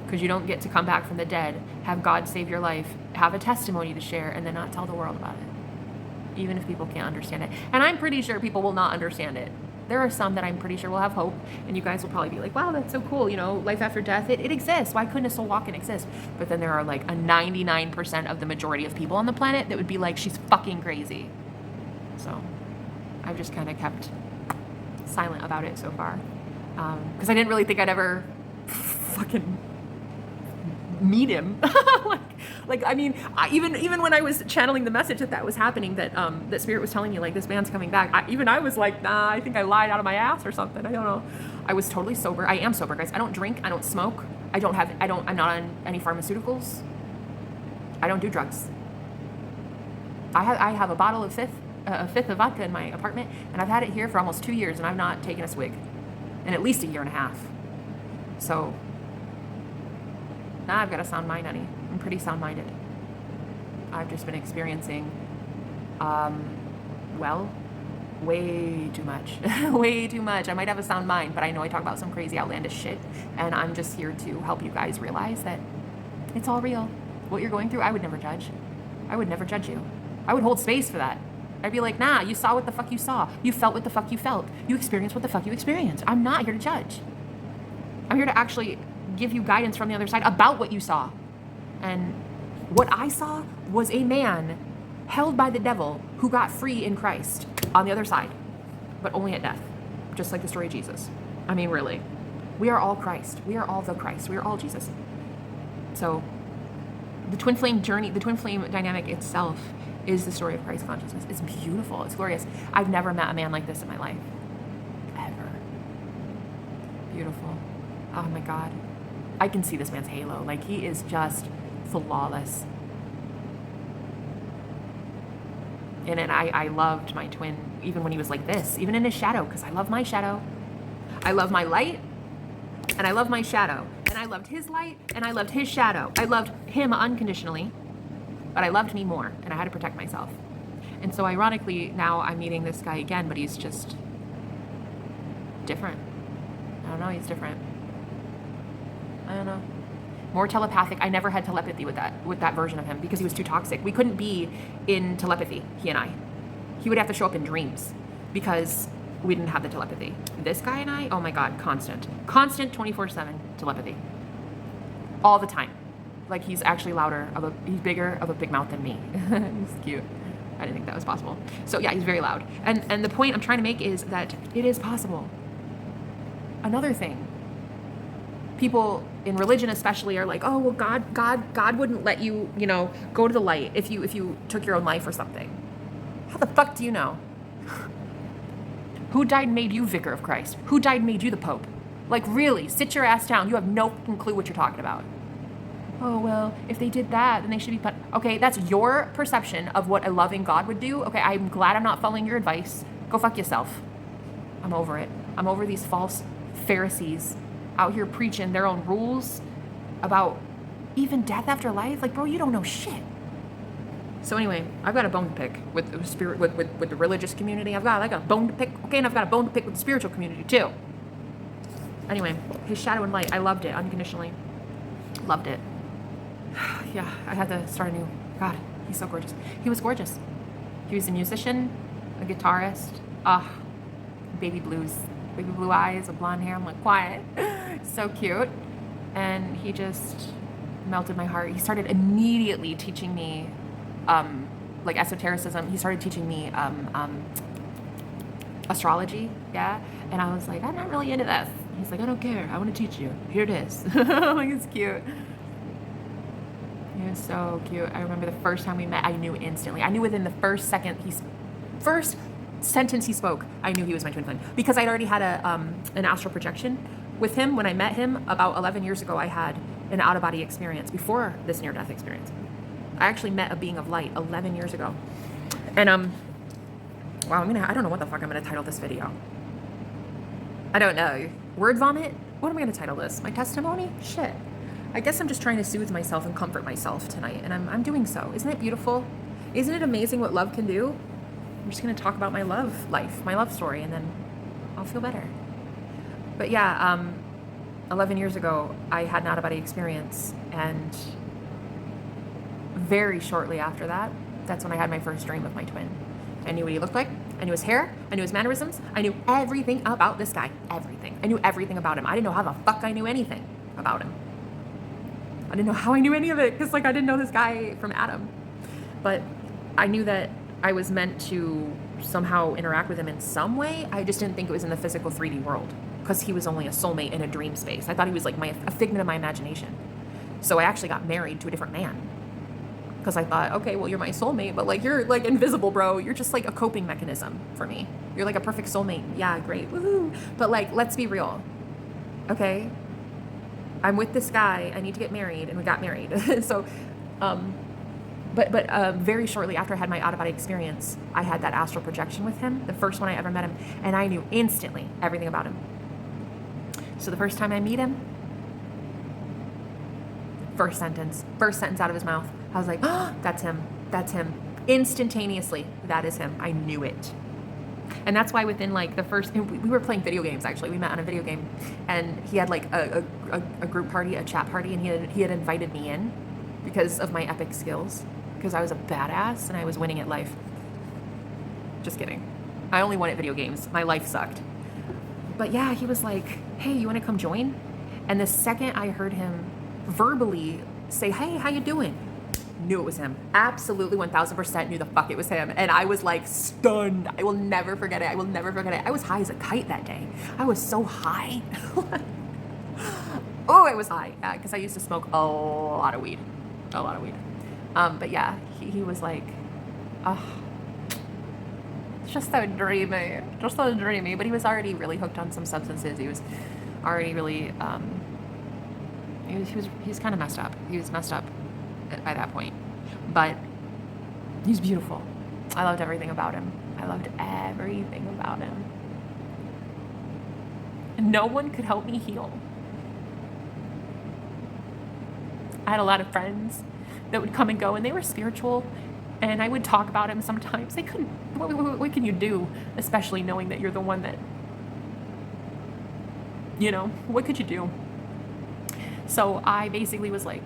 Because you don't get to come back from the dead, have God save your life, have a testimony to share, and then not tell the world about it. Even if people can't understand it. And I'm pretty sure people will not understand it. There are some that I'm pretty sure will have hope, and you guys will probably be like, wow, that's so cool, you know, life after death, it exists. Why couldn't a soul walk and exist? But then there are like a 99% of the majority of people on the planet that would be like, she's fucking crazy. So I've just kind of kept silent about it so far. Because I didn't really think I'd ever fucking meet him. like I mean, even when I was channeling the message that was happening, that that Spirit was telling me, like, this man's coming back, I was like, nah, I think I lied out of my ass or something. I don't know. I was totally sober. I am sober, guys. I don't drink. I don't smoke. I'm not on any pharmaceuticals. I don't do drugs. I have a bottle of a fifth of vodka in my apartment, and I've had it here for almost 2 years, and I've not taken a swig in at least a year and a half. So now I've got a sound mind, honey. I'm pretty sound-minded. I've just been experiencing, well, way too much. Way too much. I might have a sound mind, but I know I talk about some crazy outlandish shit, and I'm just here to help you guys realize that it's all real. What you're going through, I would never judge. I would never judge you. I would hold space for that. I'd be like, nah, you saw what the fuck you saw. You felt what the fuck you felt. You experienced what the fuck you experienced. I'm not here to judge. I'm here to actually give you guidance from the other side about what you saw. And what I saw was a man held by the devil who got free in Christ on the other side, but only at death, just like the story of Jesus. I mean, really, we are all Christ. We are all the Christ. We are all Jesus. So the twin flame journey, the twin flame dynamic itself is the story of Christ consciousness. It's beautiful. It's glorious. I've never met a man like this in my life. Ever. Beautiful. Oh my God. I can see this man's halo. Like, he is just flawless. And I loved my twin even when he was like this, even in his shadow, because I love my shadow. I love my light, and I love my shadow. And I loved his light, and I loved his shadow. I loved him unconditionally, but I loved me more, and I had to protect myself. And so ironically, now I'm meeting this guy again, but he's just different. I don't know, he's different. I don't know. More telepathic. I never had telepathy with that version of him because he was too toxic. We couldn't be in telepathy, he and I. He would have to show up in dreams because we didn't have the telepathy. This guy and I, oh my God, constant 24/7 telepathy. All the time. Like, he's actually he's bigger of a big mouth than me. He's cute. I didn't think that was possible. So yeah, he's very loud. And the point I'm trying to make is that it is possible. Another thing, people in religion especially are like, oh, well, God wouldn't let you, go to the light if you took your own life or something. How the fuck do you know? Who died and made you vicar of Christ? Who died and made you the Pope? Like, really, sit your ass down. You have no fucking clue what you're talking about. Oh, well, if they did that, then they should be put. Okay, that's your perception of what a loving God would do. Okay, I'm glad I'm not following your advice. Go fuck yourself. I'm over it. I'm over these false Pharisees out here preaching their own rules about even death after life. Like, bro, you don't know shit. So anyway, I've got a bone to pick with the spirit, with the religious community. I got a bone to pick, okay, and I've got a bone to pick with the spiritual community too. Anyway, his shadow and light, I loved it unconditionally. Loved it. Yeah, I had to start anew. God, he's so gorgeous. He was gorgeous. He was a musician, a guitarist. Baby blue eyes, a blonde hair. I'm like, quiet. So cute. And he just melted my heart. He started immediately teaching me like esotericism. He started teaching me astrology, yeah. And I was like, I'm not really into this. He's like, I don't care. I want to teach you. Here it is. Like, it's cute. He was so cute. I remember the first time we met, I knew instantly. I knew within the first sentence he spoke, I knew he was my twin flame, because I'd already had an astral projection with him. When I met him about 11 years ago, I had an out-of-body experience before this near-death experience. I actually met a being of light 11 years ago. And wow, I don't know what the fuck I'm gonna title this video. I don't know. Word vomit? What am I gonna title this? My testimony? Shit. I guess I'm just trying to soothe myself and comfort myself tonight, and I'm doing so. Isn't it beautiful? Isn't it amazing what love can do? I'm just gonna talk about my love life, my love story, and then I'll feel better. But yeah, 11 years ago, I had an out-of-body experience, and very shortly after that, that's when I had my first dream of my twin. I knew what he looked like. I knew his hair. I knew his mannerisms. I knew everything about this guy. Everything. I knew everything about him. I didn't know how the fuck I knew anything about him. I didn't know how I knew any of it, because like I didn't know this guy from Adam. But I knew that I was meant to somehow interact with him in some way. I just didn't think it was in the physical 3D world, because he was only a soulmate in a dream space. I thought he was like a figment of my imagination. So I actually got married to a different man, because I thought, okay, well, you're my soulmate, but like you're like invisible, bro. You're just like a coping mechanism for me. You're like a perfect soulmate. Yeah, great. Woohoo. But like, let's be real. Okay? I'm with this guy. I need to get married, and we got married. So, but very shortly after I had my out-of-body experience, I had that astral projection with him, the first one I ever met him, and I knew instantly everything about him. So the first time I meet him, first sentence out of his mouth, I was like, oh, that's him. Instantaneously, that is him. I knew it. And that's why within like the first, we were playing video games actually. We met on a video game, and he had like a group party, a chat party, and he had invited me in because of my epic skills, because I was a badass and I was winning at life. Just kidding. I only won at video games. My life sucked. But yeah, he was like, hey, you want to come join? And the second I heard him verbally say, hey, how you doing? Knew it was him. Absolutely 1000% knew the fuck it was him. And I was like stunned. I will never forget it. I was high as a kite that day. I was so high. Oh, I was high. Yeah, because I used to smoke a lot of weed. But yeah, he was like, oh, it's just so dreamy. But he was already really hooked on some substances. He was already really, he's kind of messed up. He was messed up by that point, but he's beautiful. I loved everything about him. And no one could help me heal. I had a lot of friends that would come and go, and they were spiritual, and I would talk about him sometimes. They couldn't, what can you do, especially knowing that you're the one that, what could you do? So I basically was like,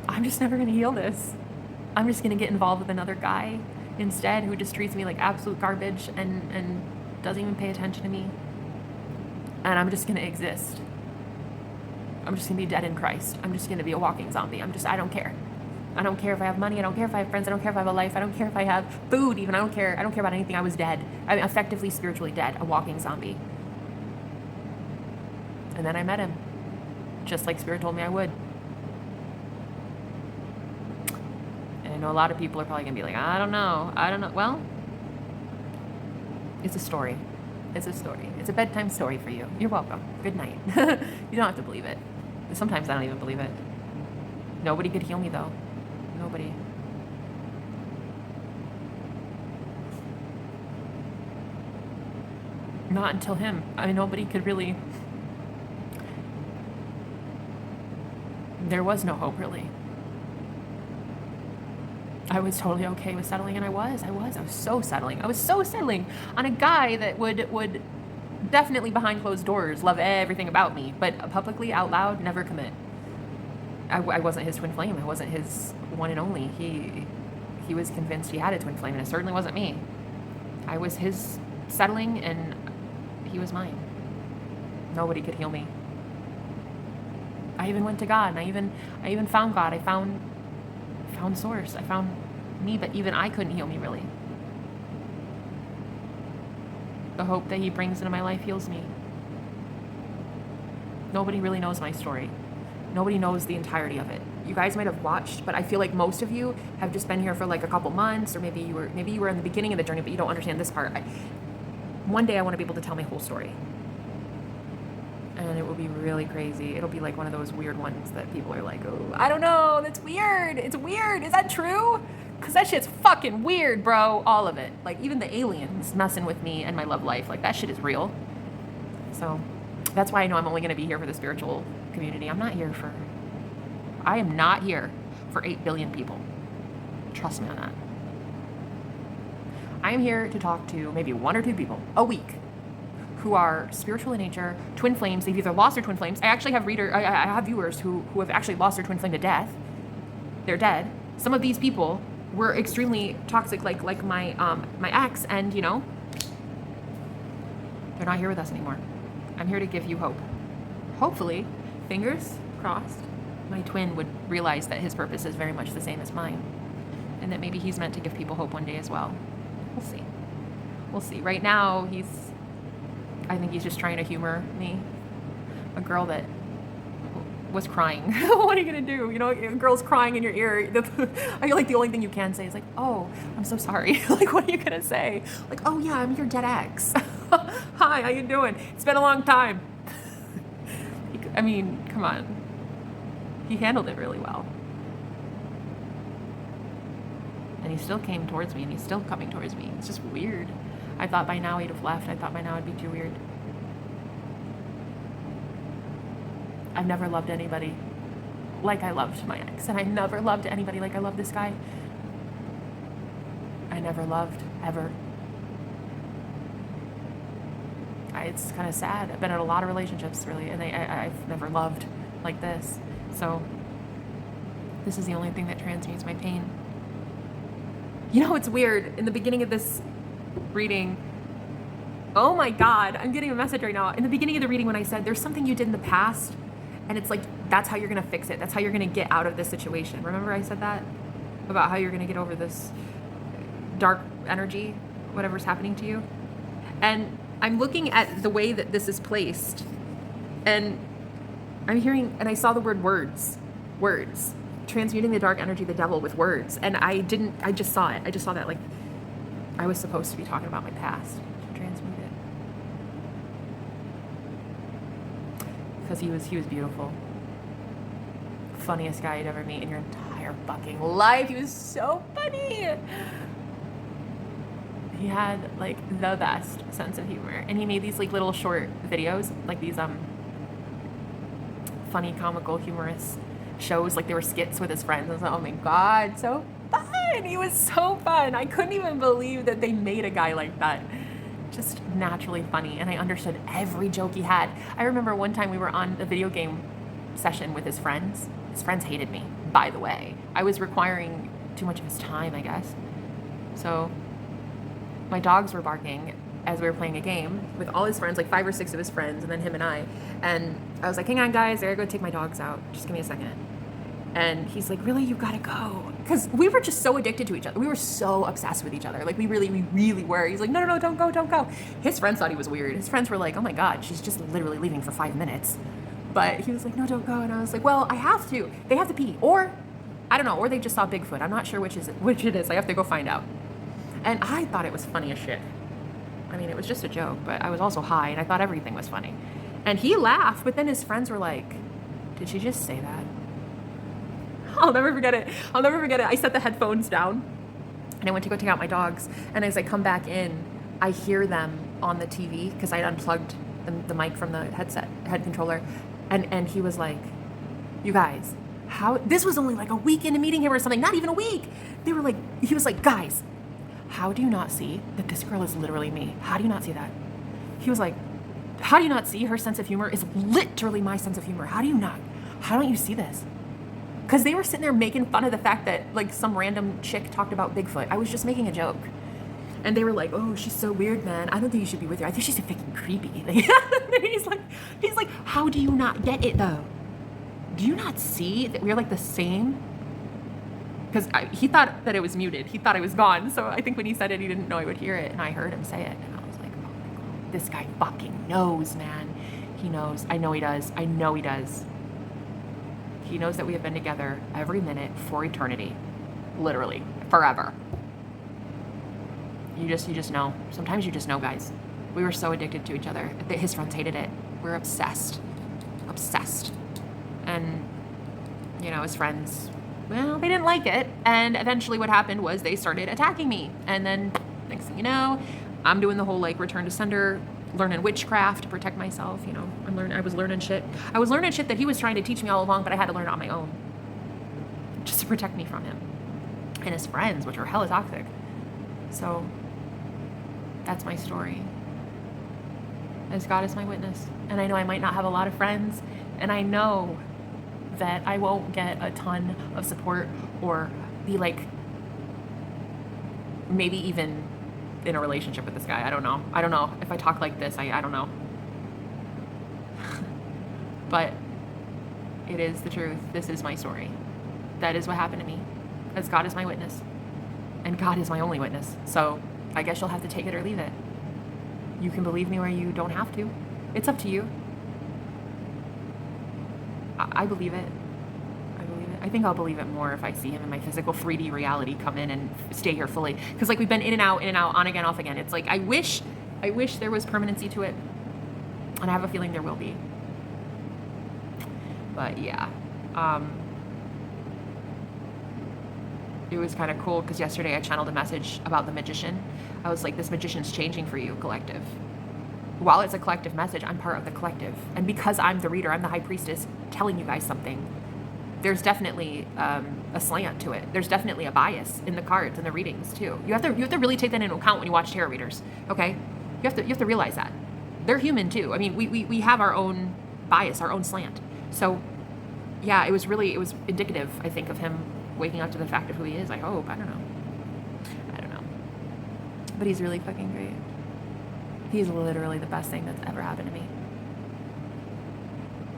I'm just never going to heal this. I'm just going to get involved with another guy instead, who just treats me like absolute garbage and doesn't even pay attention to me. And I'm just going to exist. I'm just going to be dead in Christ. I'm just going to be a walking zombie. I don't care. I don't care if I have money. I don't care if I have friends. I don't care if I have a life. I don't care if I have food even. I don't care about anything. I was dead. I'm effectively spiritually dead, a walking zombie. And then I met him, just like Spirit told me I would. And I know a lot of people are probably going to be like, I don't know. Well, it's a story. It's a bedtime story for you. You're welcome. Good night. You don't have to believe it. Sometimes I don't even believe it. Nobody could heal me, though. Nobody. Not until him. I mean, nobody could really there was no hope, really. I was totally okay with settling, and I was so settling. I was so settling on a guy that would definitely behind closed doors love everything about me, but publicly, out loud, never commit. I wasn't his twin flame. I wasn't his one and only. He was convinced he had a twin flame, and it certainly wasn't me. I was his settling, and he was mine. Nobody could heal me. I even went to God, and I even found God. I found source. I found me, but even I couldn't heal me, really. The hope that he brings into my life heals me. Nobody really knows my story. Nobody knows the entirety of it. You guys might have watched, but I feel like most of you have just been here for like a couple months, or maybe you were in the beginning of the journey, but you don't understand this part. One day I want to be able to tell my whole story. And it will be really crazy. It'll be like one of those weird ones that people are like, oh, I don't know, that's weird. It's weird. Is that true? Because that shit's fucking weird, bro. All of it. Like, even the aliens messing with me and my love life. Like, that shit is real. So that's why I know I'm only going to be here for the spiritual community. I am not here for 8 billion people. Trust me on that. I am here to talk to maybe 1 or 2 people a week who are spiritual in nature, twin flames. They've either lost their twin flames. I actually have I have viewers who have actually lost their twin flame to death. They're dead. Some of these people were extremely toxic, like my ex, and they're not here with us anymore. I'm here to give you hope. Hopefully, fingers crossed, my twin would realize that his purpose is very much the same as mine, and that maybe he's meant to give people hope one day as well. We'll see. We'll see. Right now, I think he's just trying to humor me. A girl that was crying. What are you gonna do? A girl's crying in your ear. I feel like the only thing you can say is like, oh, I'm so sorry. Like, what are you gonna say? Like, oh yeah, I'm your dead ex. Hi, how you doing? It's been a long time. I mean, come on. He handled it really well. And he still came towards me, and he's still coming towards me. It's just weird. I thought by now he'd have left. I thought by now it'd be too weird. I've never loved anybody like I loved my ex, and I never loved anybody like I love this guy. I never loved, ever. It's kind of sad. I've been in a lot of relationships, really, and I've never loved like this. So this is the only thing that transmutes my pain. It's weird. In the beginning of this reading, oh my God, I'm getting a message right now. In the beginning of the reading, when I said there's something you did in the past, and it's like, that's how you're going to fix it. That's how you're going to get out of this situation. Remember I said that? About how you're going to get over this dark energy, whatever's happening to you? And I'm looking at the way that this is placed, and I'm hearing, and I saw the word words, transmuting the dark energy, the devil, with words. And I just saw it. I just saw that, like, I was supposed to be talking about my past to transmute it. Because he was beautiful. Funniest guy you'd ever meet in your entire fucking life. He was so funny. He had like the best sense of humor, and he made these like little short videos, like these funny, comical, humorous shows, like they were skits with his friends. I was like, oh my God, so fun. He was so fun. I couldn't even believe that they made a guy like that. Just naturally funny, and I understood every joke he had. I remember one time we were on a video game session with his friends. His friends hated me, by the way. I was requiring too much of his time, I guess. So my dogs were barking as we were playing a game with all his friends, like 5 or 6 of his friends, and then him and I. And I was like, hang on, guys, I gotta go take my dogs out. Just give me a second. And he's like, really, you gotta go? Because we were just so addicted to each other. We were so obsessed with each other. Like, we really were. He's like, no, don't go. His friends thought he was weird. His friends were like, oh my God, she's just literally leaving for 5 minutes. But he was like, no, don't go. And I was like, well, I have to. They have to pee. Or, I don't know, or they just saw Bigfoot. I'm not sure which it is. I have to go find out. And I thought it was funny as shit. I mean, it was just a joke, but I was also high, and I thought everything was funny. And he laughed, but then his friends were like, did she just say that? I'll never forget it. I set the headphones down, and I went to go take out my dogs. And as I come back in, I hear them on the TV, because I had unplugged the mic from the head controller. And he was like, you guys, how, this was only like a week into meeting him or something, not even a week. They were like, he was like, guys, how do you not see that this girl is literally me? How do you not see that? He was like, how do you not see her sense of humor is literally my sense of humor? How don't you see this? Because they were sitting there making fun of the fact that like some random chick talked about Bigfoot. I was just making a joke. And they were like, oh, she's so weird, man. I don't think you should be with her. I think she's freaking creepy. he's like, how do you not get it though? Do you not see that we're like the same? Because he thought that it was muted. He thought I was gone. So I think when he said it, he didn't know I would hear it. And I heard him say it. And I was like, oh my God, this guy fucking knows, man. He knows. I know he does. I know he does. He knows that we have been together every minute for eternity. Literally. Forever. You just know. Sometimes you just know, guys. We were so addicted to each other. His friends hated it. We're obsessed. Obsessed. And, you know, his friends, well, they didn't like it. And eventually what happened was they started attacking me. And then next thing you know, I'm doing the whole like return to sender, learning witchcraft to protect myself. You know, I was learning shit. I was learning shit that he was trying to teach me all along, but I had to learn it on my own just to protect me from him and his friends, which are hella toxic. So that's my story. As God is my witness. And I know I might not have a lot of friends, and I know that I won't get a ton of support or be like maybe even in a relationship with this guy. I don't know. If I talk like this, I don't know. But it is the truth. This is my story. That is what happened to me. As God is my witness. And God is my only witness. So I guess you'll have to take it or leave it. You can believe me or you don't have to. It's up to you. I believe it. I believe it. I think I'll believe it more if I see him in my physical 3D reality come in and stay here fully. Because like we've been in and out, on again, off again. It's like I wish there was permanency to it. And I have a feeling there will be. But yeah. It was kind of cool because yesterday I channeled a message about the magician. I was like, this magician's changing for you, collective. While it's a collective message, I'm part of the collective. And because I'm the reader, I'm the high priestess telling you guys something, there's definitely a slant to it. There's definitely a bias in the cards and the readings too. You have to really take that into account when you watch tarot readers, okay? You have to realize that. They're human too. I mean, we have our own bias, our own slant. So yeah, it was indicative, I think, of him waking up to the fact of who he is. I hope. I don't know. But he's really fucking great. He's literally the best thing that's ever happened to me.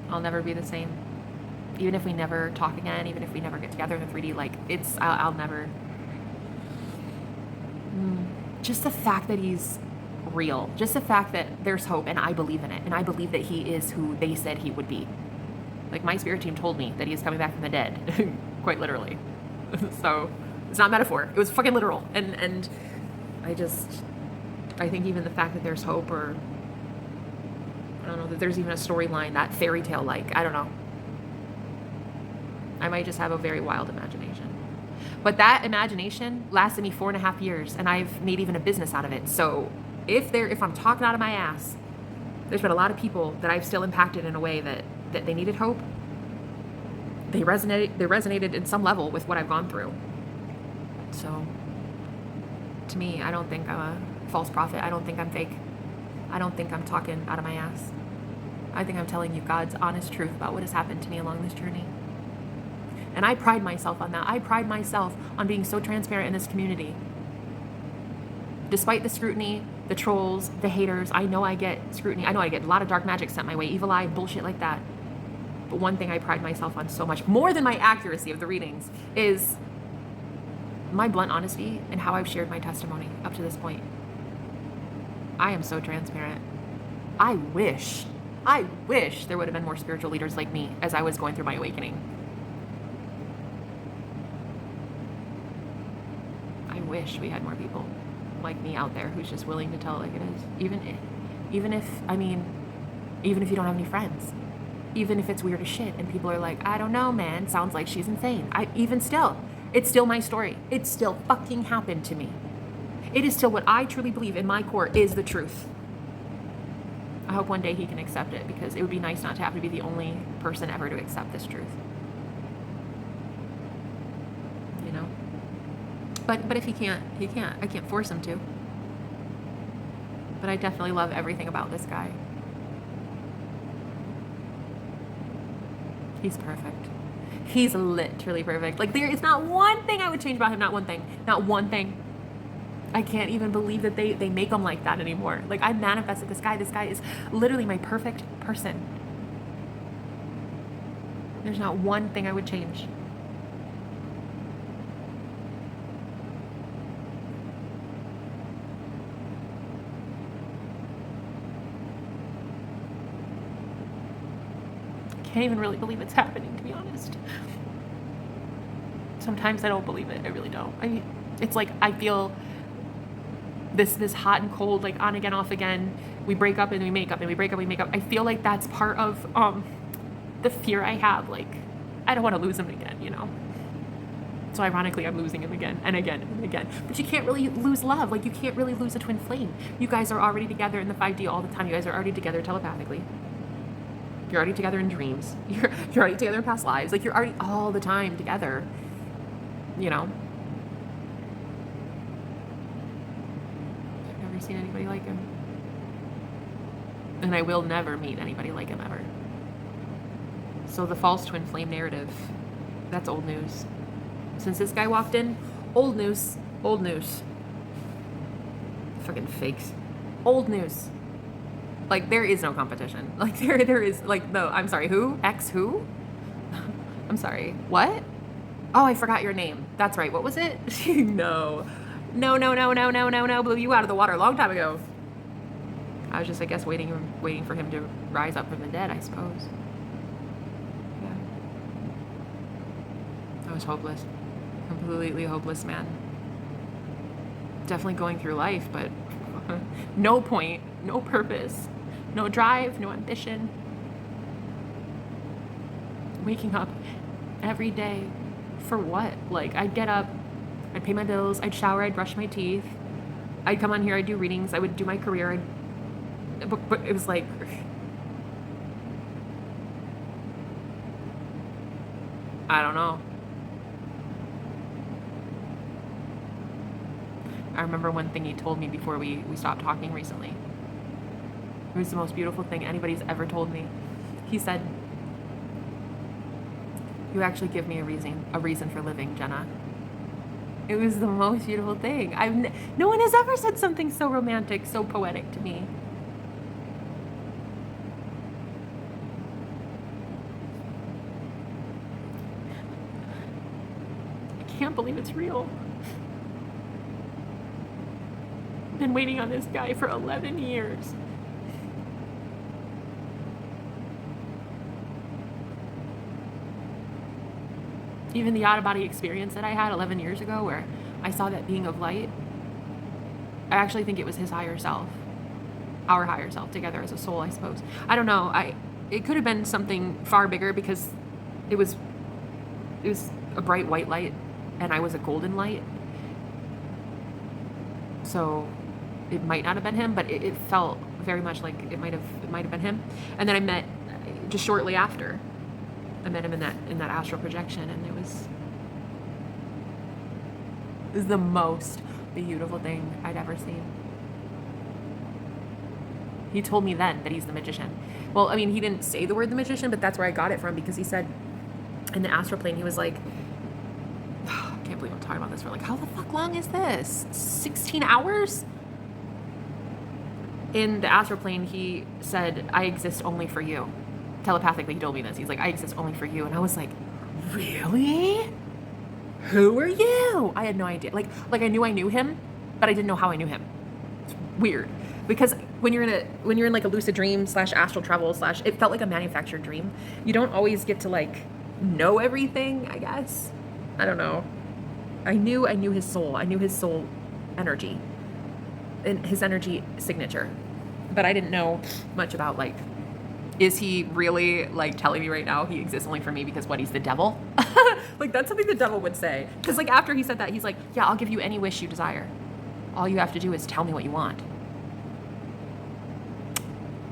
I'll never be the same. Even if we never talk again, even if we never get together in the 3D, like I'll never. Just the fact that he's real. Just the fact that there's hope and I believe in it. And I believe that he is who they said he would be. Like my spirit team told me that he is coming back from the dead. Quite literally. So it's not metaphor. It was fucking literal. And I think even the fact that there's hope, or I don't know, that there's even a storyline, that fairy tale like, I don't know. I might just have a very wild imagination. But that imagination lasted me 4.5 years, and I've made even a business out of it. So if I'm talking out of my ass, there's been a lot of people that I've still impacted in a way that they needed hope. They resonated in some level with what I've gone through. So to me, I don't think I'm a false prophet. I don't think I'm fake. I don't think I'm talking out of my ass. I think I'm telling you God's honest truth about what has happened to me along this journey. And I pride myself on that. I pride myself on being so transparent in this community. Despite the scrutiny, the trolls, the haters, I know I get scrutiny. I know I get a lot of dark magic sent my way, evil eye, bullshit like that. But one thing I pride myself on so much, more than my accuracy of the readings, is my blunt honesty and how I've shared my testimony up to this point. I am so transparent. I wish there would have been more spiritual leaders like me as I was going through my awakening. I wish we had more people like me out there who's just willing to tell it like it is. Even if you don't have any friends. Even if it's weird as shit and people are like, I don't know, man, sounds like she's insane. It's still my story. It still fucking happened to me. It is still what I truly believe in my core is the truth. I hope one day he can accept it, because it would be nice not to have to be the only person ever to accept this truth. But if he can't, he can't. I can't force him to. But I definitely love everything about this guy. He's perfect. He's literally perfect. Like, there is not one thing I would change about him. Not one thing. Not one thing. I can't even believe that they make him like that anymore. Like, I manifested this guy. This guy is literally my perfect person. There's not one thing I would change. I can't even really believe it's happening, to be honest. Sometimes I don't believe it. I really don't. I mean, it's like I feel this hot and cold, like on again, off again. We break up and we make up, and we break up, we make up. I feel like that's part of the fear I have. Like, I don't want to lose him again, you know. So ironically, I'm losing him again and again and again. But you can't really lose love. Like, you can't really lose a twin flame. You guys are already together in the 5D all the time. You guys are already together telepathically. You're already together in dreams. You're already together in past lives. Like, you're already all the time together, you know. I've never seen anybody like him. And I will never meet anybody like him ever. So the false twin flame narrative, that's old news. Since this guy walked in, old news, old news. Fucking fakes. Old news. Like, there is no competition. Like, there is, like, no, I'm sorry, who? X who? I'm sorry, what? Oh, I forgot your name. That's right, what was it? No. No. Blew you out of the water a long time ago. I was just, I guess, waiting for him to rise up from the dead, I suppose. Yeah. I was hopeless. Completely hopeless, man. Definitely going through life, but no point, no purpose, no drive, no ambition. Waking up every day for what? Like, I'd get up, I'd pay my bills, I'd shower, I'd brush my teeth, I'd come on here, I'd do readings, I would do my career, but it was like, I don't know. I remember one thing he told me before we stopped talking recently. It was the most beautiful thing anybody's ever told me. He said, "You actually give me a reason for living, Jenna." It was the most beautiful thing. No one has ever said something so romantic, so poetic to me. I can't believe it's real. I've been waiting on this guy for 11 years. Even the out-of-body experience that I had 11 years ago where I saw that being of light, I actually think it was his higher self. Our higher self together as a soul, I suppose. I don't know. It could have been something far bigger because it was a bright white light and I was a golden light. So it might not have been him, but it felt very much like it might have been him. And then I met just shortly after. I met him in that astral projection, and it was the most beautiful thing I'd ever seen. He told me then that he's the magician. Well, I mean, he didn't say the word the magician, but that's where I got it from, because he said in the astral plane, he was like, I can't believe I'm talking about this for like, how the fuck long is this? 16 hours? In the astral plane, he said, I exist only for you. Telepathically, he told me this. He's like, I exist only for you. And I was like, really? Who are you? I had no idea. Like I knew I knew him, but I didn't know how I knew him. It's weird. Because when you're in like a lucid dream / astral travel / it felt like a manufactured dream. You don't always get to like know everything, I guess. I don't know. I knew his soul. I knew his soul energy and his energy signature. But I didn't know much about like, is he really like telling me right now he exists only for me because what, he's the devil? Like, that's something the devil would say. Because like after he said that, he's like, yeah, I'll give you any wish you desire. All you have to do is tell me what you want.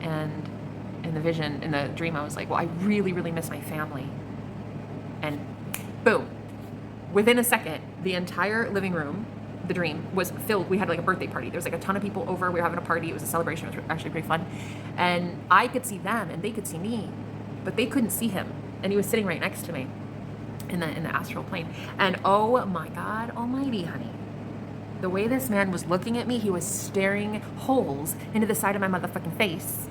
And in the vision, in the dream, I was like, well, I really, really miss my family. And boom, Within a second, the entire living room, the dream, was filled. We had like a birthday party. There was like a ton of people over. We were having a party. It was a celebration. It was actually pretty fun. And I could see them and they could see me, but they couldn't see him. And he was sitting right next to me in the astral plane. And oh my God almighty, honey. The way this man was looking at me, he was staring holes into the side of my motherfucking face.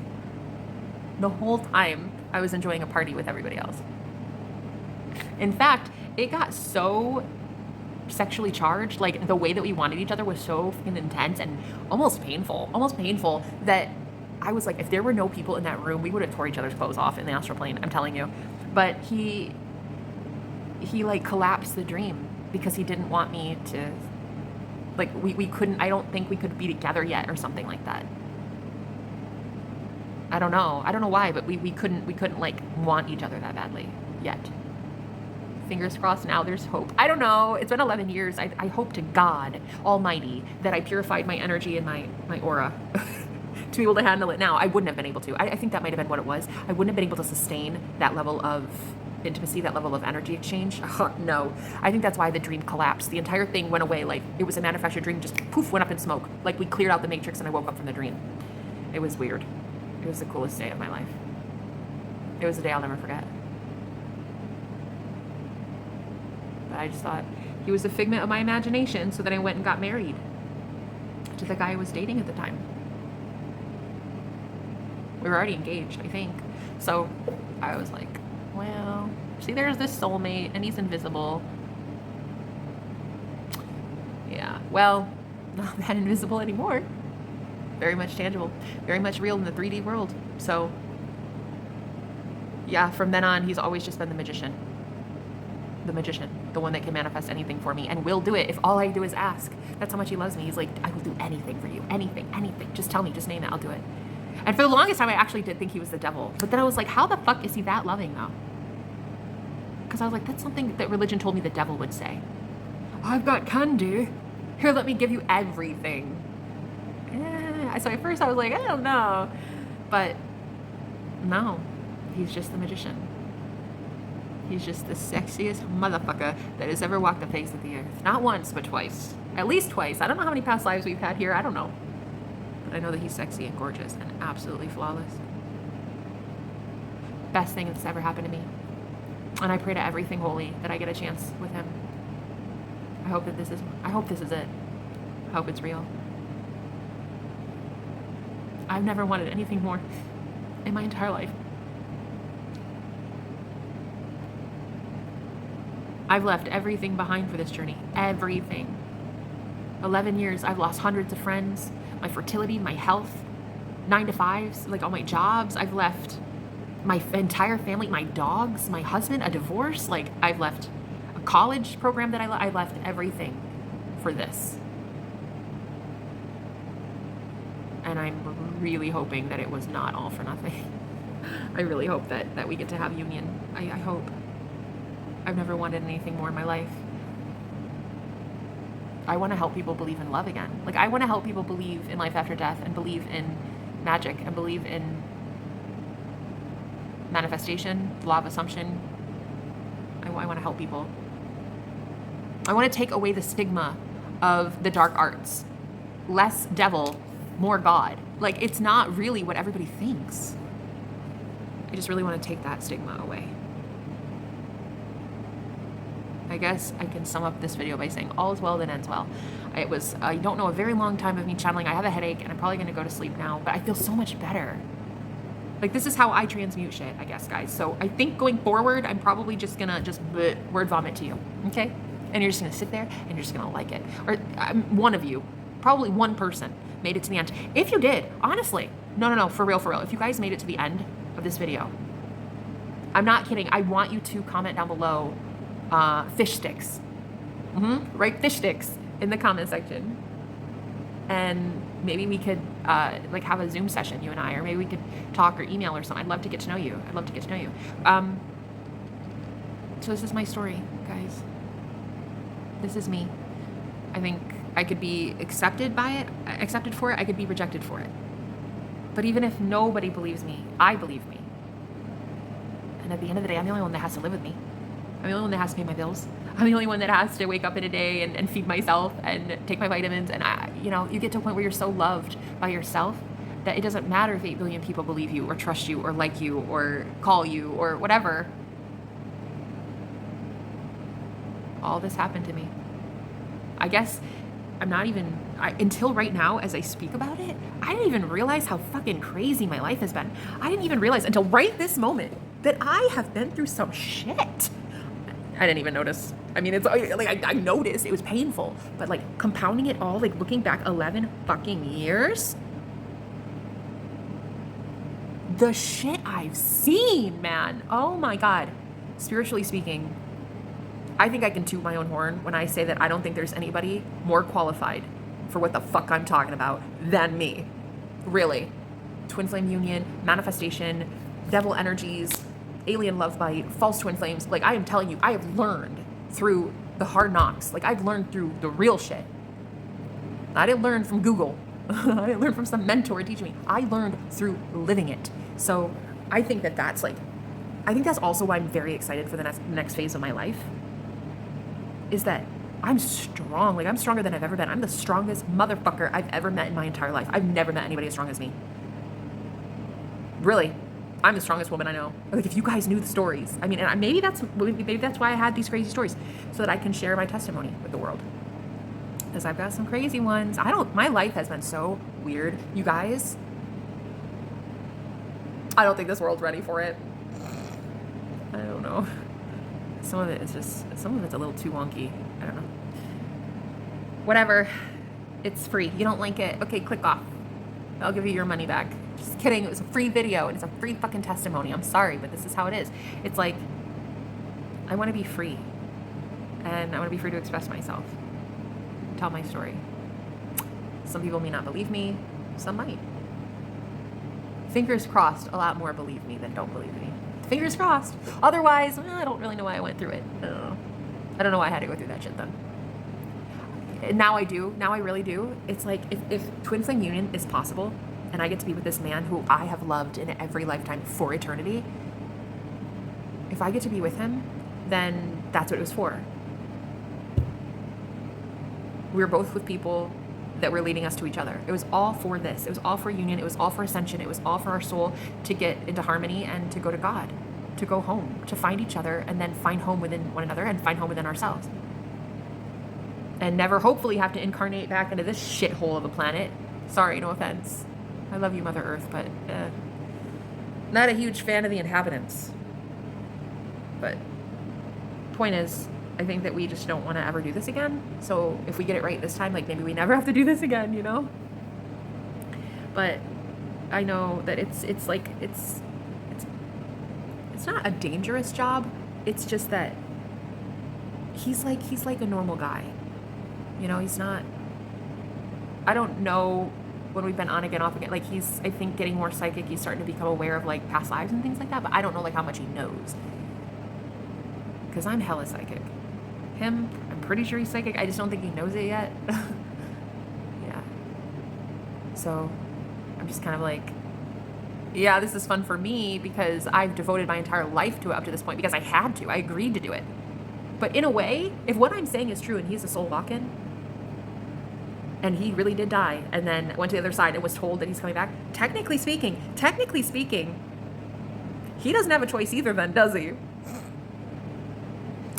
The whole time I was enjoying a party with everybody else. In fact, it got so sexually charged, like the way that we wanted each other was so fucking intense and almost painful that I was like, if there were no people in that room, we would have tore each other's clothes off in the astral plane, I'm telling you. But he like collapsed the dream because he didn't want me to, like, we couldn't, I don't think we could be together yet or something like that. I don't know why, but we couldn't like want each other that badly yet. Fingers crossed, now there's hope. I don't know. It's been 11 years. I hope to God Almighty that I purified my energy and my aura to be able to handle it now. I wouldn't have been able to. I think that might have been what it was. I wouldn't have been able to sustain that level of intimacy, that level of energy exchange. No. I think that's why the dream collapsed. The entire thing went away. Like it was a manufactured dream, just poof, went up in smoke. Like we cleared out the matrix and I woke up from the dream. It was weird. It was the coolest day of my life. It was a day I'll never forget. But I just thought he was a figment of my imagination, so then I went and got married to the guy I was dating at the time. We were already engaged, I think. So I was like, well, see, there's this soulmate and he's invisible. Yeah, well, not that invisible anymore. Very much tangible, very much real in the 3D world. So yeah, from then on, he's always just been the magician. The magician, the one that can manifest anything for me and will do it if all I do is ask. That's how much he loves me. He's like, I will do anything for you, anything. Just tell me, just name it, I'll do it. And for the longest time, I actually did think he was the devil. But then I was like, how the fuck is he that loving though? Because I was like, that's something that religion told me the devil would say. I've got candy. Here, let me give you everything. So at first I was like, I don't know. But no, he's just the magician. He's just the sexiest motherfucker that has ever walked the face of the earth. Not once, but twice. At least twice. I don't know how many past lives we've had here. I don't know. But I know that he's sexy and gorgeous and absolutely flawless. Best thing that's ever happened to me. And I pray to everything holy that I get a chance with him. I hope this is it. I hope it's real. I've never wanted anything more in my entire life. I've left everything behind for this journey. Everything. 11 years, I've lost hundreds of friends, my fertility, my health, 9-to-5s, like all my jobs. I've left my entire family, my dogs, my husband, a divorce. Like I've left a college program that I left everything for this. And I'm really hoping that it was not all for nothing. I really hope that we get to have union. I hope. I've never wanted anything more in my life. I want to help people believe in love again. Like I want to help people believe in life after death and believe in magic and believe in manifestation, law of assumption. I want to help people. I want to take away the stigma of the dark arts. Less devil, more God. Like it's not really what everybody thinks. I just really want to take that stigma away. I guess I can sum up this video by saying all is well that ends well. It was, I don't know, a very long time of me channeling. I have a headache and I'm probably going to go to sleep now, but I feel so much better. Like this is how I transmute shit, I guess, guys. So I think going forward, I'm probably just going to word vomit to you, okay? And you're just going to sit there and you're just going to like it. Or one of you, probably one person made it to the end. If you did, honestly, no, for real. If you guys made it to the end of this video, I'm not kidding. I want you to comment down below fish sticks. Write fish sticks in the comment section. And maybe we could like have a Zoom session, you and I, or maybe we could talk or email or something. I'd love to get to know you. So this is my story, guys. This is me. I think I could be accepted for it. I could be rejected for it. But even if nobody believes me, I believe me. And at the end of the day, I'm the only one that has to live with me. I'm the only one that has to pay my bills. I'm the only one that has to wake up in a day and feed myself and take my vitamins. And you get to a point where you're so loved by yourself that it doesn't matter if 8 billion people believe you or trust you or like you or call you or whatever. All this happened to me. I guess until right now, as I speak about it, I didn't even realize how fucking crazy my life has been. I didn't even realize until right this moment that I have been through some shit. I didn't even notice. I mean, it's like I noticed it was painful, but like compounding it all, like looking back 11 fucking years, the shit I've seen, man. Oh my God. Spiritually speaking, I think I can toot my own horn when I say that I don't think there's anybody more qualified for what the fuck I'm talking about than me. Really. Twin flame union, manifestation, devil energies, alien love bite, false twin flames. Like, I am telling you, I have learned through the hard knocks. Like, I've learned through the real shit. I didn't learn from Google. I didn't learn from some mentor teaching me. I learned through living it. So I think that's also why I'm very excited for the next phase of my life, is that I'm strong. Like, I'm stronger than I've ever been. I'm the strongest motherfucker I've ever met in my entire life. I've never met anybody as strong as me. Really. I'm the strongest woman I know. Like, if you guys knew the stories. I mean, and maybe that's why I had these crazy stories, so that I can share my testimony with the world. Because I've got some crazy ones. My life has been so weird. You guys, I don't think this world's ready for it. I don't know. Some of it's a little too wonky. I don't know. Whatever. It's free. You don't like it? Okay, click off. I'll give you your money back. Just kidding. It was a free video and it's a free fucking testimony. I'm sorry, but this is how it is. It's like, I want to be free. And I want to be free to express myself. Tell my story. Some people may not believe me. Some might. Fingers crossed, a lot more believe me than don't believe me. Fingers crossed. Otherwise, I don't really know why I went through it. I don't know why I had to go through that shit then. And now I do. Now I really do. It's like, if twin flame union is possible, and I get to be with this man who I have loved in every lifetime for eternity, if I get to be with him, then that's what it was for. We were both with people that were leading us to each other. It was all for this. It was all for union. It was all for ascension. It was all for our soul to get into harmony and to go to God, to go home, to find each other, and then find home within one another and find home within ourselves. And never hopefully have to incarnate back into this shithole of a planet. Sorry, no offense. I love you, Mother Earth, but not a huge fan of the inhabitants. But point is, I think that we just don't want to ever do this again. So if we get it right this time, like, maybe we never have to do this again, you know? But I know that it's not a dangerous job. It's just that he's like a normal guy. You know, he's not, I don't know, when we've been on again, off again, like, he's, I think, getting more psychic. He's starting to become aware of, like, past lives and things like that, but I don't know, like, how much he knows. Because I'm hella psychic. Him, I'm pretty sure he's psychic. I just don't think he knows it yet. Yeah. So I'm just kind of like, yeah, this is fun for me because I've devoted my entire life to it up to this point because I had to. I agreed to do it. But in a way, if what I'm saying is true and he's a soul walk-in, and he really did die and then went to the other side and was told that he's coming back, technically speaking, he doesn't have a choice either then, does he?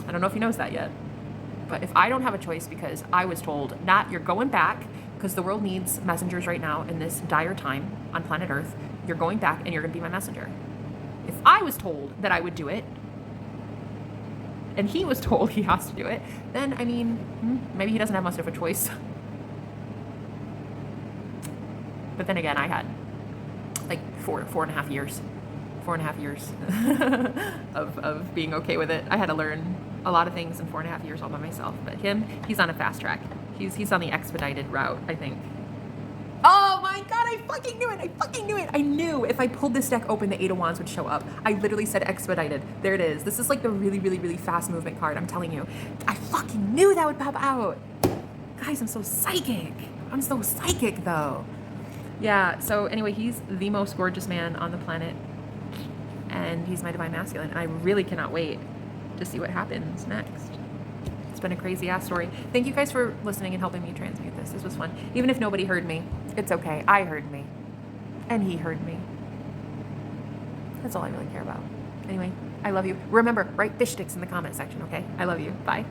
I don't know if he knows that yet. But if I don't have a choice because I was told, you're going back because the world needs messengers right now in this dire time on planet Earth, you're going back and you're going to be my messenger. If I was told that I would do it, and he was told he has to do it, then, I mean, maybe he doesn't have much of a choice. But then again, I had like four and a half years of being okay with it. I had to learn a lot of things in 4.5 years all by myself. But him, he's on a fast track. He's on the expedited route, I think. Oh my God, I fucking knew it. I knew if I pulled this deck open, the Eight of Wands would show up. I literally said expedited. There it is. This is like the really, really, really fast movement card. I'm telling you. I fucking knew that would pop out. Guys, I'm so psychic. I'm so psychic though. Yeah, so anyway, he's the most gorgeous man on the planet. And he's my divine masculine. And I really cannot wait to see what happens next. been a crazy ass story. Thank you guys for listening and helping me transmute this. This was fun. Even if nobody heard me, it's okay. I heard me. And he heard me. That's all I really care about. Anyway, I love you. Remember, write fish sticks in the comment section, okay? I love you. Bye.